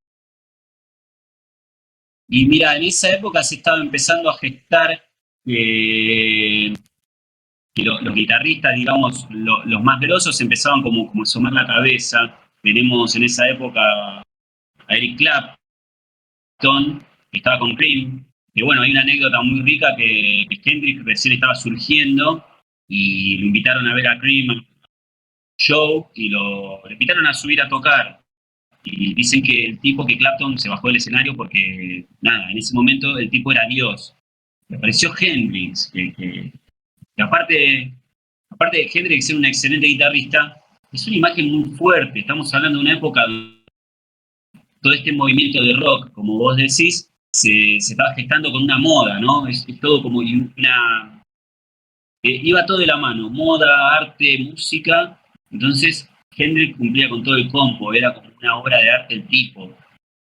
Y mira, en esa época se estaba empezando a gestar que los guitarristas, digamos, los más grosos empezaban como a asomar la cabeza. Tenemos en esa época a Eric Clapton, que estaba con Cream, que bueno, hay una anécdota muy rica que Hendrix recién estaba surgiendo y lo invitaron a ver a Cream show y lo invitaron a subir a tocar. Y dicen que el tipo, que Clapton se bajó del escenario porque, nada, en ese momento el tipo era Dios. Le apareció Hendrix, que aparte de Hendrix ser un excelente guitarrista, es una imagen muy fuerte. Estamos hablando de una época donde todo este movimiento de rock, como vos decís, se estaba gestando con una moda, ¿no? Es todo como una... iba todo de la mano, moda, arte, música. Entonces, Hendrix cumplía con todo el combo, era como una obra de arte el tipo.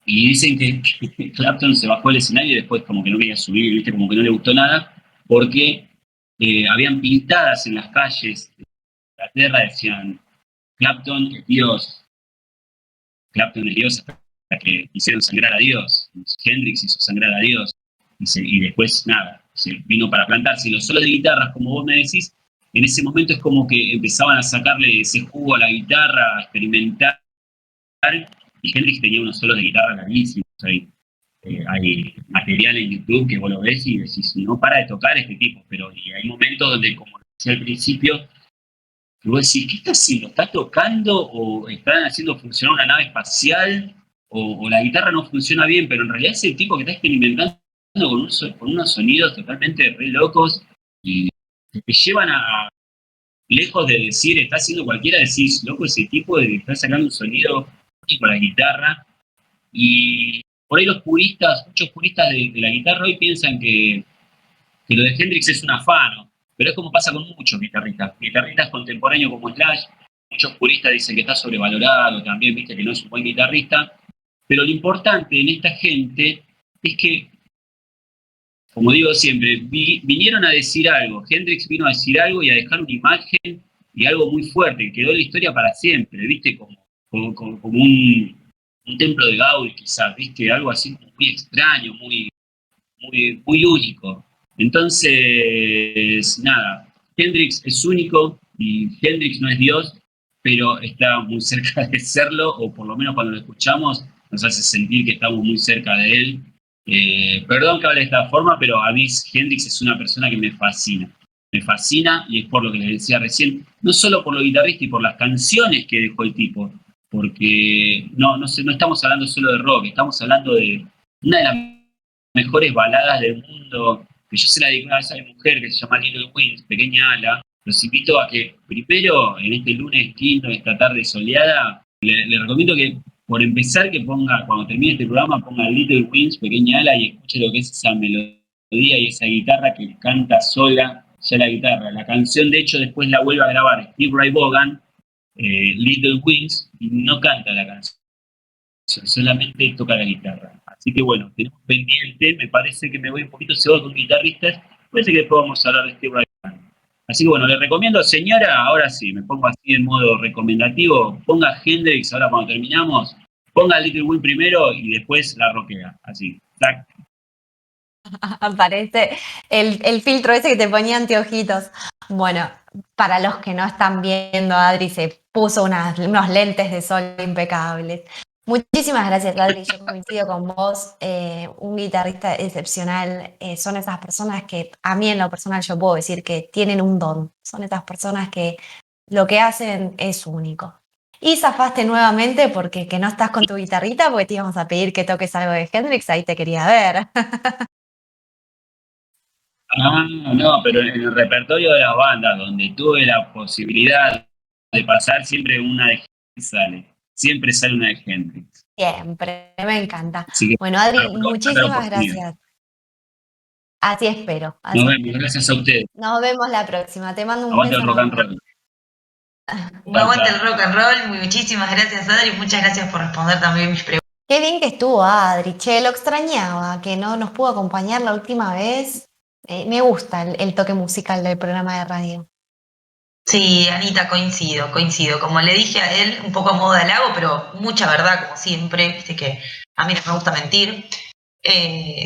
Y dicen que Clapton se bajó del escenario y después como que no quería subir, ¿viste? Como que no le gustó nada, porque habían pintadas en las calles de Inglaterra, decían, Clapton es Dios, Clapton es Dios, hasta que hicieron sangrar a Dios, Hendrix hizo sangrar a Dios, y después nada, se vino para plantarse. Y los solos de guitarras, como vos me decís, en ese momento es como que empezaban a sacarle ese jugo a la guitarra, a experimentar, y Hendrix tenía unos solos de guitarra larguísimos. Hay material en YouTube que vos lo ves y decís, no para de tocar este tipo, pero y hay momentos donde, como decía al principio, que vos decís, ¿qué está haciendo? ¿Está tocando o están haciendo funcionar una nave espacial? o la guitarra no funciona bien, pero en realidad es el tipo que está experimentando con unos sonidos totalmente re locos y que llevan lejos de decir, está haciendo cualquiera, decís, loco, ese tipo está sacando un sonido con la guitarra. Y por ahí muchos puristas de la guitarra hoy piensan que lo de Hendrix es un afano, pero es como pasa con muchos guitarristas contemporáneos como Slash. Muchos puristas dicen que está sobrevalorado también, viste que no es un buen guitarrista, pero lo importante en esta gente es que, como digo siempre, vinieron a decir algo. Hendrix vino a decir algo y a dejar una imagen y algo muy fuerte, que quedó en la historia para siempre, ¿viste? Como un templo de Gaudí, quizás, ¿viste? Algo así muy extraño, muy único. Entonces, nada, Hendrix es único y Hendrix no es Dios, pero está muy cerca de serlo, o por lo menos cuando lo escuchamos nos hace sentir que estamos muy cerca de él. Perdón que hable de esta forma, pero a mí Hendrix es una persona que me fascina. Me fascina y es por lo que les decía recién, no solo por lo guitarrista y por las canciones que dejó el tipo, porque no estamos hablando solo de rock, estamos hablando de una de las mejores baladas del mundo, que yo se la dediqué a esa mujer que se llama Little Wings, Pequeña Ala. Los invito a que primero, en este lunes lindo, esta tarde soleada, le recomiendo que, por empezar, que ponga, cuando termine este programa, ponga Little Wings, Pequeña Ala, y escuche lo que es esa melodía y esa guitarra que canta sola, ya la guitarra. La canción, de hecho, después la vuelve a grabar Steve Ray Vaughan, Little Wings, y no canta la canción, solamente toca la guitarra. Así que bueno, tenemos pendiente, me parece que me voy un poquito cebado con guitarristas, parece que después vamos a hablar de Steve Ray Vaughan. Así que bueno, le recomiendo, señora, ahora sí, me pongo así en modo recomendativo, ponga Hendrix ahora cuando terminamos, ponga Little Wing primero y después la roquea, así, tac.
Aparece el filtro ese que te ponía anteojitos. Bueno, para los que no están viendo, Adri se puso unos lentes de sol impecables. Muchísimas gracias, Adri. Yo coincido con vos. Un guitarrista excepcional. Son esas personas que, a mí en lo personal, yo puedo decir que tienen un don. Son esas personas que lo que hacen es único. Y zafaste nuevamente porque que no estás con tu guitarrita, porque te íbamos a pedir que toques algo de Hendrix, ahí te quería ver.
Ah, no, pero en el repertorio de las bandas, donde tuve la posibilidad de pasar, siempre sale una de Hendrix.
Siempre, me encanta.
Así que,
Bueno, Adri,
otra
muchísimas
oportunidad.
gracias. Así espero,
Nos
así
vemos,
espero.
gracias a ustedes.
Nos vemos la próxima. Te mando un
Aguante el
beso
rock and
enorme.
roll.
Aguante el rock and roll. Muchísimas gracias, Adri. Muchas gracias por responder también mis preguntas.
Qué bien que estuvo Adri, che, lo extrañaba, que no nos pudo acompañar la última vez. Me gusta el toque musical del programa de radio.
Sí, Anita, coincido. Como le dije a él, un poco a modo de halago, pero mucha verdad, como siempre, viste que a mí no me gusta mentir.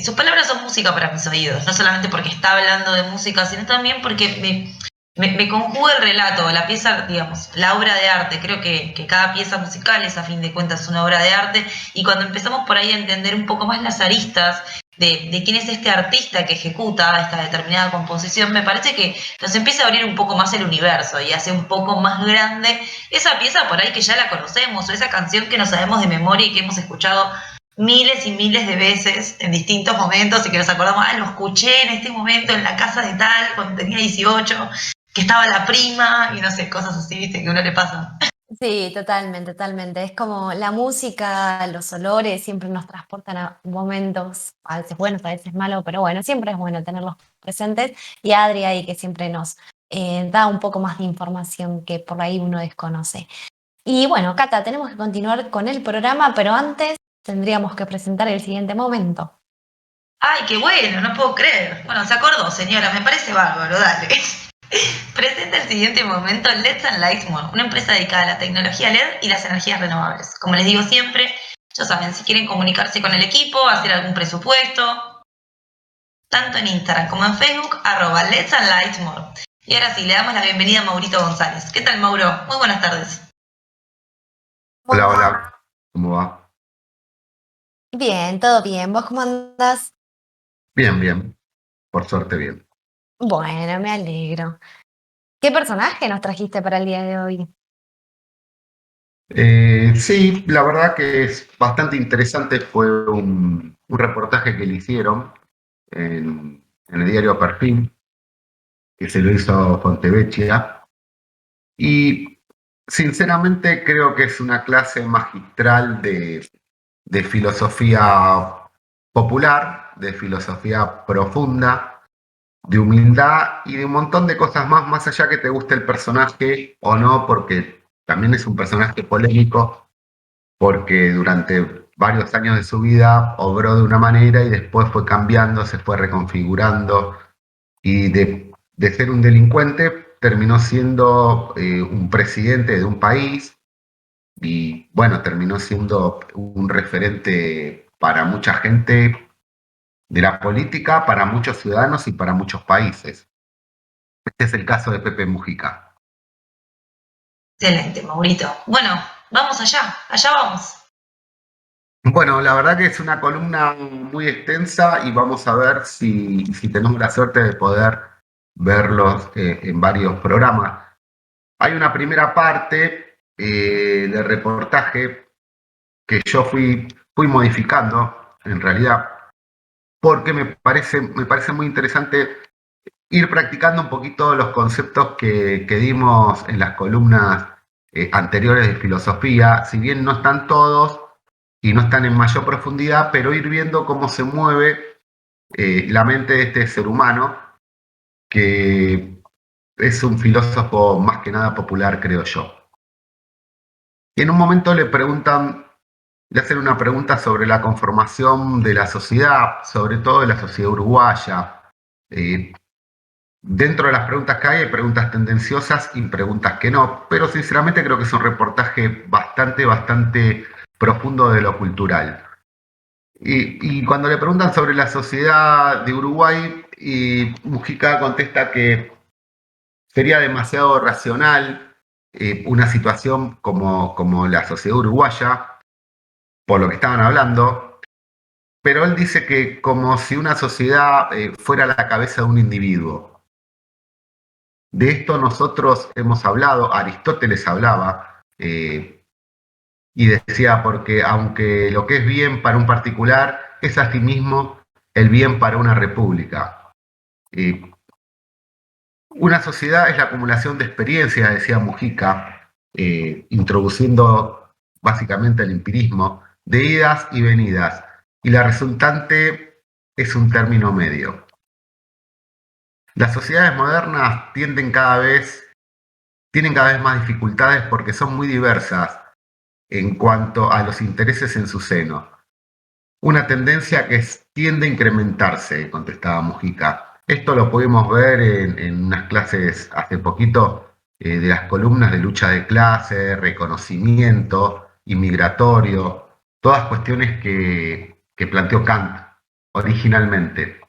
Sus palabras son música para mis oídos, no solamente porque está hablando de música, sino también porque me conjuga el relato, la pieza, digamos, la obra de arte. Creo que cada pieza musical es a fin de cuentas una obra de arte, y cuando empezamos por ahí a entender un poco más las aristas de quién es este artista que ejecuta esta determinada composición, me parece que nos empieza a abrir un poco más el universo y hace un poco más grande esa pieza por ahí que ya la conocemos, o esa canción que no sabemos de memoria y que hemos escuchado miles y miles de veces en distintos momentos y que nos acordamos, lo escuché en este momento en la casa de tal, cuando tenía 18, que estaba la prima, y no sé, cosas así, viste, que a uno le pasa.
Sí, totalmente, totalmente. Es como la música, los olores siempre nos transportan a momentos, a veces buenos, a veces malos, pero bueno, siempre es bueno tenerlos presentes. Y Adri ahí que siempre nos da un poco más de información que por ahí uno desconoce. Y bueno, Cata, tenemos que continuar con el programa, pero antes tendríamos que presentar el siguiente momento.
Ay, qué bueno, no puedo creer. Bueno, se acordó, señora, me parece bárbaro, dale. Presenta el siguiente momento Let's and Lightmore, una empresa dedicada a la tecnología LED y las energías renovables. Como les digo siempre, ya saben, si quieren comunicarse con el equipo, hacer algún presupuesto, tanto en Instagram como en Facebook, @Let's and Lightmore. Y ahora sí, le damos la bienvenida a Maurito González. ¿Qué tal, Mauro? Muy buenas tardes.
Hola, hola, ¿cómo va?
Bien, todo bien. ¿Vos cómo andás?
Bien, bien, por suerte bien.
Bueno, me alegro. ¿Qué personaje nos trajiste para el día de hoy?
Sí, la verdad que es bastante interesante. Fue un reportaje que le hicieron en el diario Perfil, que se lo hizo Fontevecchia. Y sinceramente creo que es una clase magistral de filosofía popular, de filosofía profunda, de humildad y de un montón de cosas más allá que te guste el personaje o no, porque también es un personaje polémico, porque durante varios años de su vida obró de una manera y después fue cambiando, se fue reconfigurando y de ser un delincuente terminó siendo un presidente de un país y bueno, terminó siendo un referente para mucha gente de la política, para muchos ciudadanos y para muchos países. Este es el caso de Pepe Mujica.
Excelente, Maurito. Bueno, vamos allá vamos.
Bueno, la verdad que es una columna muy extensa y vamos a ver si tenemos la suerte de poder verlos en varios programas. Hay una primera parte del reportaje que yo fui modificando, en realidad, porque me parece muy interesante ir practicando un poquito los conceptos que dimos en las columnas anteriores de filosofía, si bien no están todos y no están en mayor profundidad, pero ir viendo cómo se mueve la mente de este ser humano, que es un filósofo más que nada popular, creo yo. Y en un momento le hacen una pregunta sobre la conformación de la sociedad, sobre todo de la sociedad uruguaya. Eh, Dentro de las preguntas que hay preguntas tendenciosas y preguntas que no, pero sinceramente creo que es un reportaje bastante profundo de lo cultural. Y cuando le preguntan sobre la sociedad de Uruguay, y Mujica contesta que sería demasiado racional una situación como la sociedad uruguaya, por lo que estaban hablando, pero él dice que como si una sociedad fuera la cabeza de un individuo. De esto nosotros hemos hablado, Aristóteles hablaba, y decía, porque aunque lo que es bien para un particular es asimismo el bien para una república. Una sociedad es la acumulación de experiencias, decía Mujica, introduciendo básicamente el empirismo, de idas y venidas, y la resultante es un término medio. Las sociedades modernas tienen cada vez más dificultades porque son muy diversas en cuanto a los intereses en su seno. Una tendencia que tiende a incrementarse, contestaba Mujica. Esto lo pudimos ver en unas clases hace poquito de las columnas de lucha de clase, reconocimiento, inmigratorio, todas cuestiones que planteó Kant originalmente.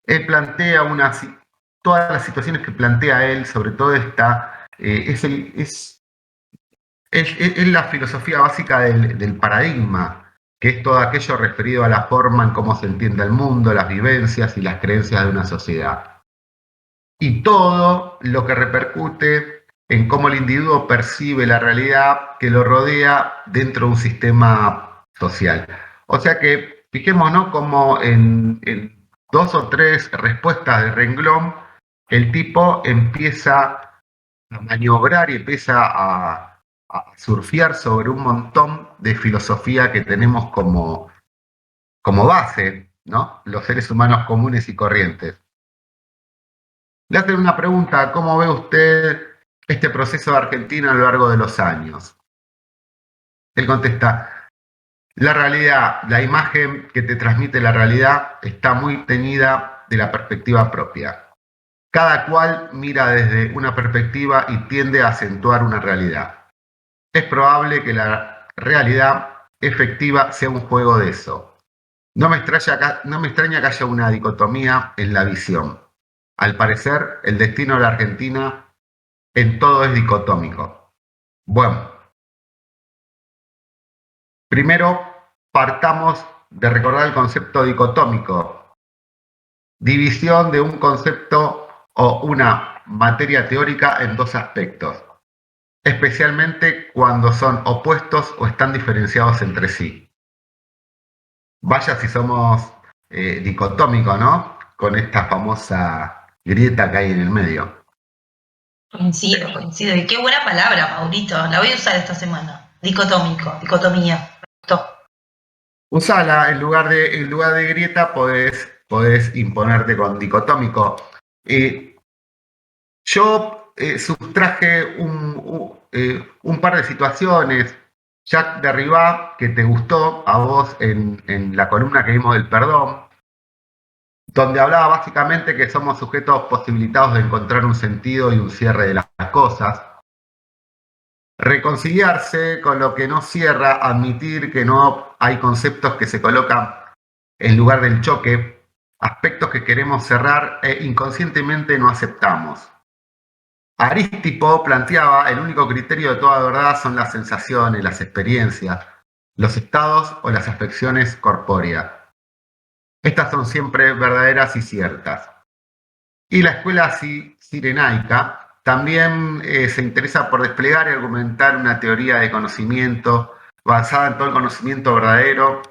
Él plantea todas las situaciones que plantea él, sobre todo esta, es la filosofía básica del paradigma, que es todo aquello referido a la forma en cómo se entiende el mundo, las vivencias y las creencias de una sociedad. Y todo lo que repercute en cómo el individuo percibe la realidad que lo rodea dentro de un sistema social. O sea que fijémonos como en dos o tres respuestas de renglón, el tipo empieza a maniobrar y empieza a surfear sobre un montón de filosofía que tenemos como base, ¿no? Los seres humanos comunes y corrientes. Le hacen una pregunta: ¿cómo ve usted este proceso de Argentina a lo largo de los años? Él contesta: la realidad, la imagen que te transmite la realidad está muy teñida de la perspectiva propia. Cada cual mira desde una perspectiva y tiende a acentuar una realidad. Es probable que la realidad efectiva sea un juego de eso. No me extraña que haya una dicotomía en la visión. Al parecer, el destino de la Argentina en todo es dicotómico. Bueno, primero partamos de recordar el concepto dicotómico. División de un concepto o una materia teórica en dos aspectos. especialmente cuando son opuestos o están diferenciados entre sí. Vaya si somos dicotómicos, ¿no? Con esta famosa grieta que hay en el medio.
Coincido, coincido. Y qué buena palabra, Maurito. La voy a usar esta semana. Dicotómico, dicotomía. Me gustó.
Usala, en lugar de grieta podés imponerte con dicotómico. Yo sustraje un par de situaciones. Jacques Derrida, que te gustó a vos en la columna que vimos del perdón, donde hablaba básicamente que somos sujetos posibilitados de encontrar un sentido y un cierre de las cosas. Reconciliarse con lo que no cierra, admitir que no hay conceptos que se colocan en lugar del choque, aspectos que queremos cerrar e inconscientemente no aceptamos. Arístipo planteaba el único criterio de toda verdad son las sensaciones, las experiencias, los estados o las afecciones corpóreas. Estas son siempre verdaderas y ciertas. Y la escuela cirenaica también se interesa por desplegar y argumentar una teoría de conocimiento basada en todo el conocimiento verdadero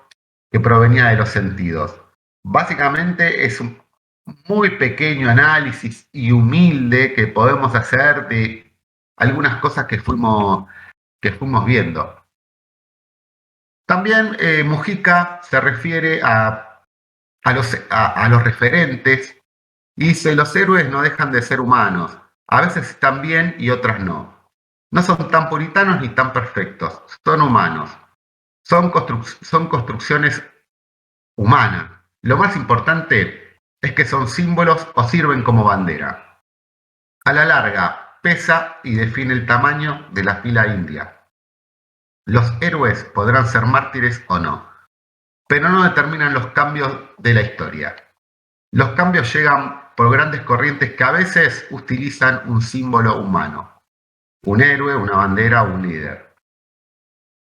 que provenía de los sentidos. Básicamente es un muy pequeño análisis y humilde que podemos hacer de algunas cosas que fuimos viendo. También Mujica se refiere a los referentes y dice, los héroes no dejan de ser humanos, a veces están bien y otras no. No son tan puritanos ni tan perfectos, son humanos, son construcciones humanas. Lo más importante es que son símbolos o sirven como bandera. A la larga, pesa y define el tamaño de la fila india. Los héroes podrán ser mártires o no, pero no determinan los cambios de la historia. Los cambios llegan por grandes corrientes que a veces utilizan un símbolo humano, un héroe, una bandera o un líder.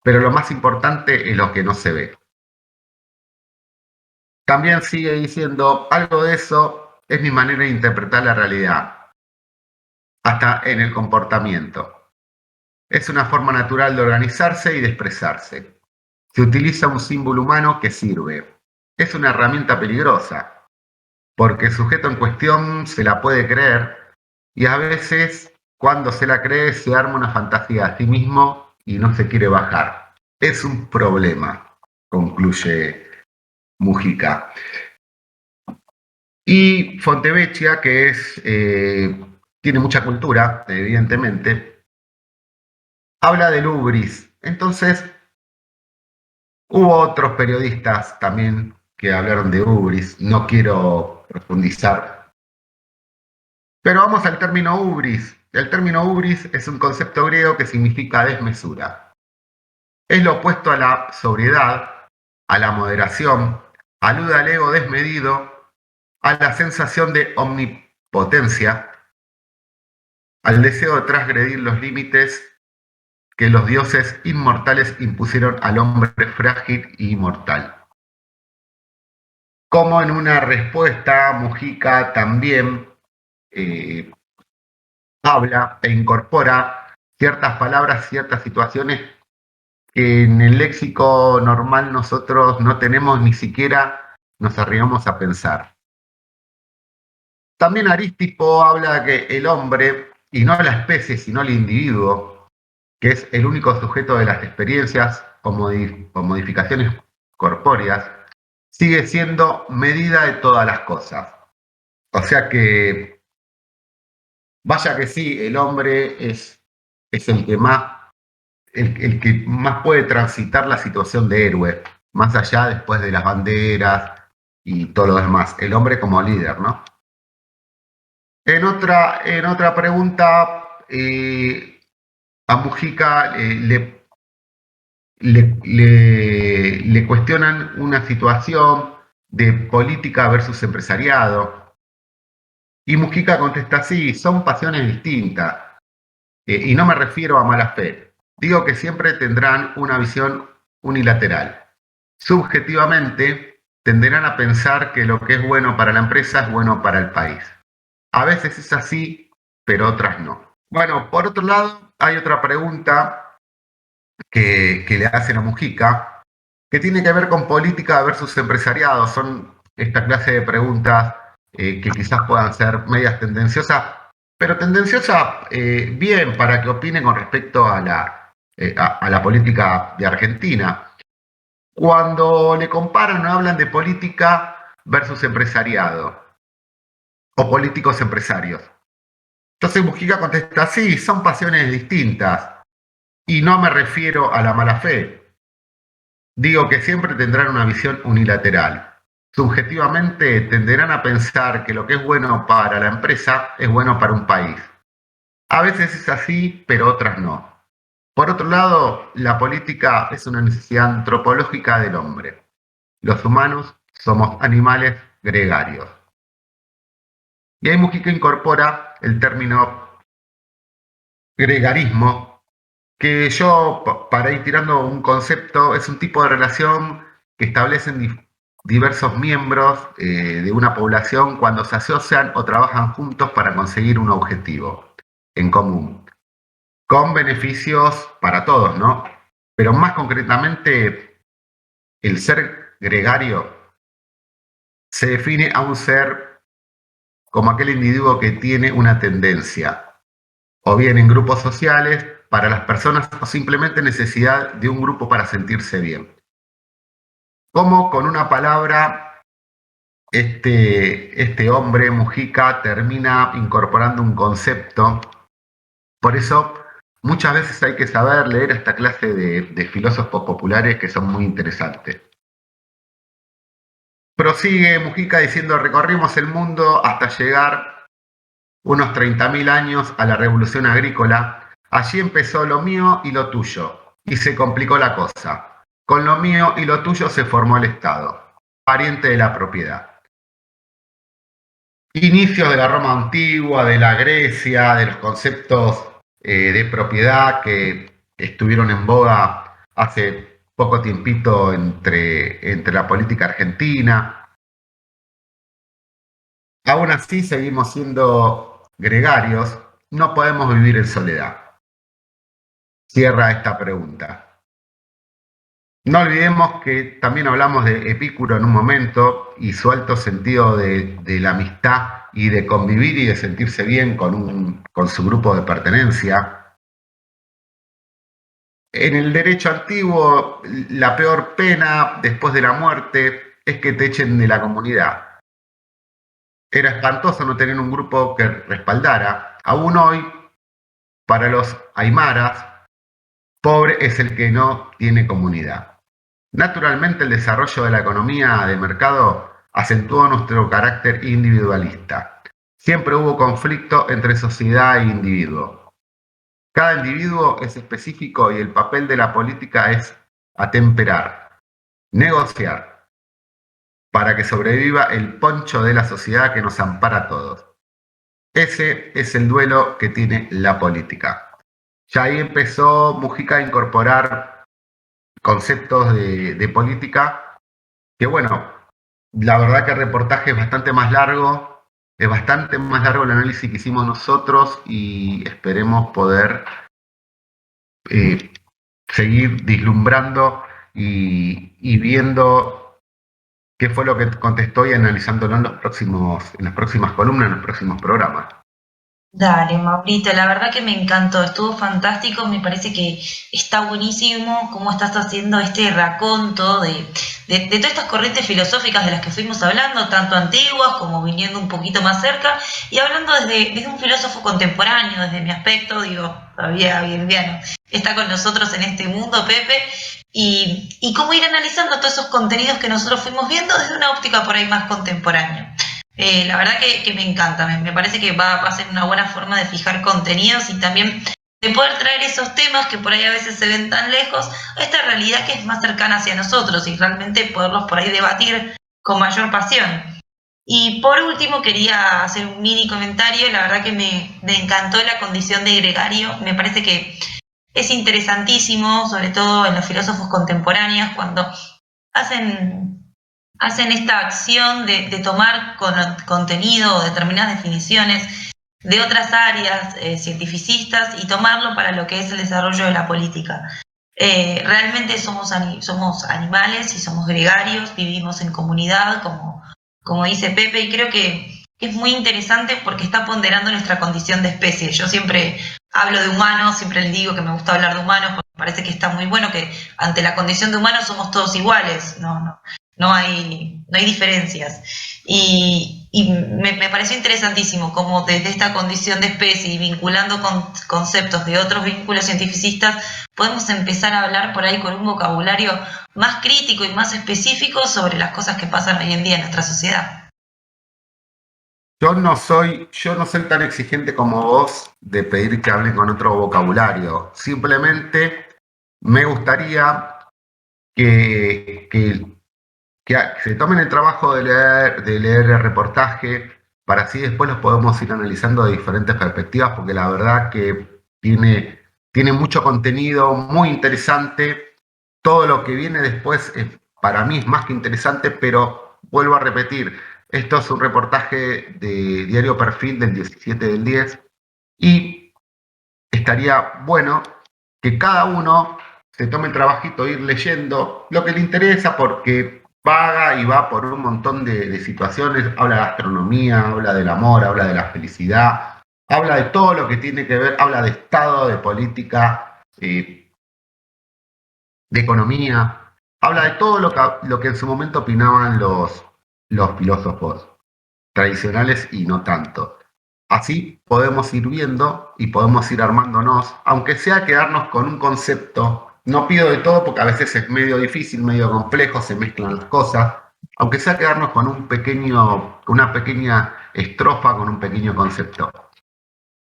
Pero lo más importante es lo que no se ve. También sigue diciendo, algo de eso es mi manera de interpretar la realidad, hasta en el comportamiento. Es una forma natural de organizarse y de expresarse. Se utiliza un símbolo humano que sirve. Es una herramienta peligrosa, porque el sujeto en cuestión se la puede creer y a veces cuando se la cree se arma una fantasía a sí mismo y no se quiere bajar. Es un problema, concluye Mujica. Y Fontevecchia, que tiene mucha cultura, evidentemente, habla del hubris. Entonces, hubo otros periodistas también que hablaron de hubris. No quiero profundizar. Pero vamos al término hubris. El término hubris es un concepto griego que significa desmesura. Es lo opuesto a la sobriedad, a la moderación, alude al ego desmedido, a la sensación de omnipotencia, al deseo de transgredir los límites que los dioses inmortales impusieron al hombre frágil y mortal. Como en una respuesta, Mujica también habla e incorpora ciertas palabras, ciertas situaciones que en el léxico normal nosotros no tenemos, ni siquiera nos arriesgamos a pensar. También Arístipo habla de que el hombre, y no la especie, sino el individuo, que es el único sujeto de las experiencias o modificaciones corpóreas, sigue siendo medida de todas las cosas. O sea que, vaya que sí, el hombre es el que más puede transitar la situación de héroe, más allá después de las banderas y todo lo demás. El hombre como líder, ¿no? En otra pregunta, a Mujica le cuestionan una situación de política versus empresariado. Y Mujica contesta, sí, son pasiones distintas. Y no me refiero a mala fe. Digo que siempre tendrán una visión unilateral. Subjetivamente, tenderán a pensar que lo que es bueno para la empresa es bueno para el país. A veces es así, pero otras no. Bueno, por otro lado, hay otra pregunta que le hacen a Mujica, que tiene que ver con política versus empresariado. Son esta clase de preguntas que quizás puedan ser medias tendenciosas, pero tendenciosas bien para que opinen con respecto a la política de Argentina. Cuando le comparan o hablan de política versus empresariado o políticos empresarios. Entonces Mujica contesta, sí, son pasiones distintas y no me refiero a la mala fe. Digo que siempre tendrán una visión unilateral. Subjetivamente tenderán a pensar que lo que es bueno para la empresa es bueno para un país. A veces es así, pero otras no. Por otro lado, la política es una necesidad antropológica del hombre. Los humanos somos animales gregarios. Y ahí Mujica incorpora el término gregarismo, que yo, para ir tirando un concepto, es un tipo de relación que establecen diversos miembros de una población cuando se asocian o trabajan juntos para conseguir un objetivo en común, con beneficios para todos, ¿no? Pero más concretamente, el ser gregario se define a un ser como aquel individuo que tiene una tendencia, o bien en grupos sociales, para las personas, o simplemente necesidad de un grupo para sentirse bien. Como con una palabra, este hombre, Mujica, termina incorporando un concepto. Por eso, muchas veces hay que saber leer esta clase de filósofos populares que son muy interesantes. Prosigue Mujica diciendo, recorrimos el mundo hasta llegar unos 30.000 años a la revolución agrícola. Allí empezó lo mío y lo tuyo, y se complicó la cosa. Con lo mío y lo tuyo se formó el Estado, pariente de la propiedad. Inicios de la Roma antigua, de la Grecia, de los conceptos de propiedad que estuvieron en boga hace poco tiempito entre la política argentina. Aún así seguimos siendo gregarios, no podemos vivir en soledad. Cierra esta pregunta. No olvidemos que también hablamos de Epicuro en un momento y su alto sentido de la amistad y de convivir y de sentirse bien con su grupo de pertenencia. En el derecho antiguo, la peor pena después de la muerte es que te echen de la comunidad. Era espantoso no tener un grupo que respaldara. Aún hoy, para los aymaras, pobre es el que no tiene comunidad. Naturalmente, el desarrollo de la economía de mercado acentuó nuestro carácter individualista. Siempre hubo conflicto entre sociedad e individuo. Cada individuo es específico y el papel de la política es atemperar, negociar, para que sobreviva el poncho de la sociedad que nos ampara a todos. Ese es el duelo que tiene la política. Ya ahí empezó Mujica a incorporar conceptos de política, que bueno, la verdad que el reportaje es bastante más largo el análisis que hicimos nosotros y esperemos poder seguir vislumbrando y viendo qué fue lo que contestó y analizándolo en las próximas columnas, en los próximos programas.
Dale, Maurito, la verdad que me encantó, estuvo fantástico, me parece que está buenísimo cómo estás haciendo este raconto de todas estas corrientes filosóficas de las que fuimos hablando, tanto antiguas como viniendo un poquito más cerca, y hablando desde un filósofo contemporáneo, desde mi aspecto, digo, todavía bien, está con nosotros en este mundo, Pepe, y cómo ir analizando todos esos contenidos que nosotros fuimos viendo desde una óptica por ahí más contemporánea. La verdad que me encanta, me parece que va a ser una buena forma de fijar contenidos y también de poder traer esos temas que por ahí a veces se ven tan lejos a esta realidad que es más cercana hacia nosotros y realmente poderlos por ahí debatir con mayor pasión. Y por último quería hacer un mini comentario, la verdad que me encantó la condición de gregario, me parece que es interesantísimo, sobre todo en los filósofos contemporáneos, cuando hacen esta acción de tomar contenido o determinadas definiciones de otras áreas cientificistas y tomarlo para lo que es el desarrollo de la política. Realmente somos animales y somos gregarios, vivimos en comunidad, como dice Pepe, y creo que es muy interesante porque está ponderando nuestra condición de especie. Yo siempre hablo de humanos, siempre les digo que me gusta hablar de humanos porque me parece que está muy bueno que ante la condición de humanos somos todos iguales, no hay diferencias. Y me pareció interesantísimo cómo desde esta condición de especie y vinculando con conceptos de otros vínculos cientificistas podemos empezar a hablar por ahí con un vocabulario más crítico y más específico sobre las cosas que pasan hoy en día en nuestra sociedad.
Yo no soy tan exigente como vos de pedir que hablen con otro vocabulario. Simplemente me gustaría que se tomen el trabajo de leer el reportaje para así después los podemos ir analizando de diferentes perspectivas, porque la verdad que tiene mucho contenido muy interesante. Todo lo que viene después para mí es más que interesante, pero vuelvo a repetir, esto es un reportaje de Diario Perfil del 17/10 y estaría bueno que cada uno se tome el trabajito de ir leyendo lo que le interesa, porque vaga y va por un montón de situaciones, habla de astronomía, habla del amor, habla de la felicidad, habla de todo lo que tiene que ver, habla de Estado, de política, de economía, habla de todo lo que en su momento opinaban los filósofos tradicionales y no tanto. Así podemos ir viendo y podemos ir armándonos, aunque sea quedarnos con un concepto. No pido de todo porque a veces es medio difícil, medio complejo, se mezclan las cosas. Aunque sea quedarnos con una pequeña estrofa, con un pequeño concepto.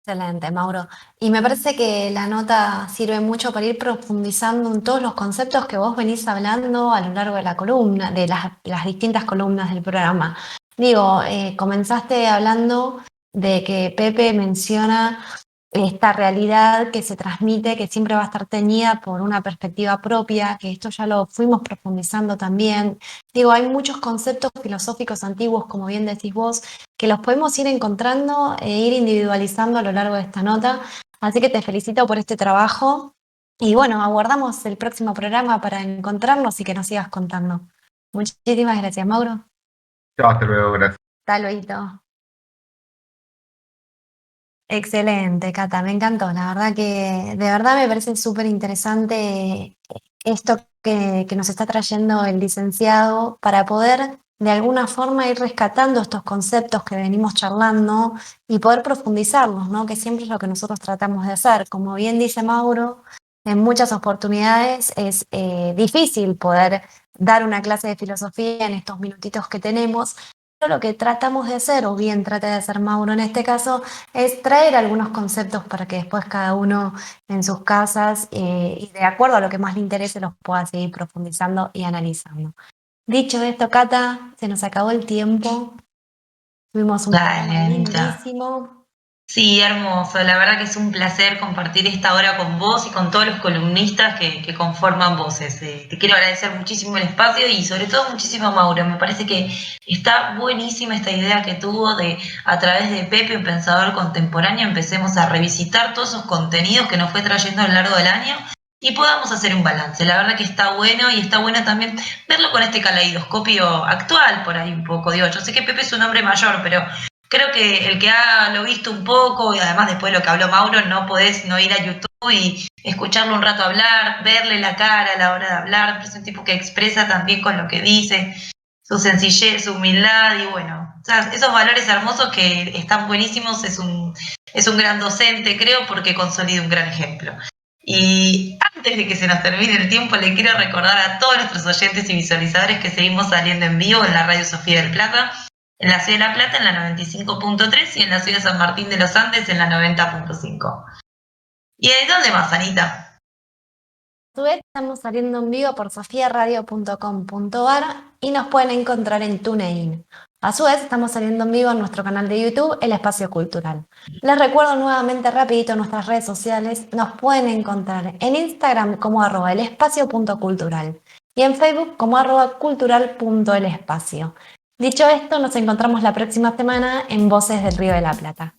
Excelente, Mauro. Y me parece que la nota sirve mucho para ir profundizando en todos los conceptos que vos venís hablando a lo largo de la columna, de las distintas columnas del programa. Digo, comenzaste hablando de que Pepe menciona esta realidad que se transmite, que siempre va a estar teñida por una perspectiva propia, que esto ya lo fuimos profundizando también. Digo, hay muchos conceptos filosóficos antiguos, como bien decís vos, que los podemos ir encontrando e ir individualizando a lo largo de esta nota. Así que te felicito por este trabajo y bueno, aguardamos el próximo programa para encontrarnos y que nos sigas contando. Muchísimas gracias, Mauro.
Chao, hasta luego, gracias.
Hasta luego. Excelente, Cata, me encantó. La verdad que de verdad me parece súper interesante esto que nos está trayendo el licenciado para poder de alguna forma ir rescatando estos conceptos que venimos charlando y poder profundizarlos, ¿no? Que siempre es lo que nosotros tratamos de hacer. Como bien dice Mauro, en muchas oportunidades es difícil poder dar una clase de filosofía en estos minutitos que tenemos. Pero lo que tratamos de hacer, o bien trata de hacer Mauro en este caso, es traer algunos conceptos para que después cada uno en sus casas y de acuerdo a lo que más le interese los pueda seguir profundizando y analizando. Dicho esto, Cata, se nos acabó el tiempo. Tuvimos un programa lindísimo.
Sí, hermoso. La verdad que es un placer compartir esta hora con vos y con todos los columnistas que conforman Voces. Te quiero agradecer muchísimo el espacio y sobre todo muchísimo a Mauro. Me parece que está buenísima esta idea que tuvo de, a través de Pepe, un pensador contemporáneo, empecemos a revisitar todos esos contenidos que nos fue trayendo a lo largo del año y podamos hacer un balance. La verdad que está bueno y está bueno también verlo con este caleidoscopio actual por ahí un poco. Digo, yo sé que Pepe es un hombre mayor, pero creo que el que lo visto un poco y además después de lo que habló Mauro, no podés no ir a YouTube y escucharlo un rato hablar, verle la cara a la hora de hablar. Es un tipo que expresa también con lo que dice, su sencillez, su humildad y bueno, o sea, esos valores hermosos que están buenísimos. Es un gran docente, creo, porque consolida un gran ejemplo. Y antes de que se nos termine el tiempo, le quiero recordar a todos nuestros oyentes y visualizadores que seguimos saliendo en vivo en la Radio Sofía del Plata, en la ciudad de La Plata en la 95.3 y en la ciudad de San Martín de los Andes en la 90.5. ¿Y de dónde más, Anita?
A su vez, estamos saliendo en vivo por sofiaradio.com.ar y nos pueden encontrar en TuneIn. A su vez, estamos saliendo en vivo en nuestro canal de YouTube, El Espacio Cultural. Les recuerdo nuevamente rapidito nuestras redes sociales. Nos pueden encontrar en Instagram como @elespacio.cultural y en Facebook como @cultural.elespacio. Dicho esto, nos encontramos la próxima semana en Voces del Río de la Plata.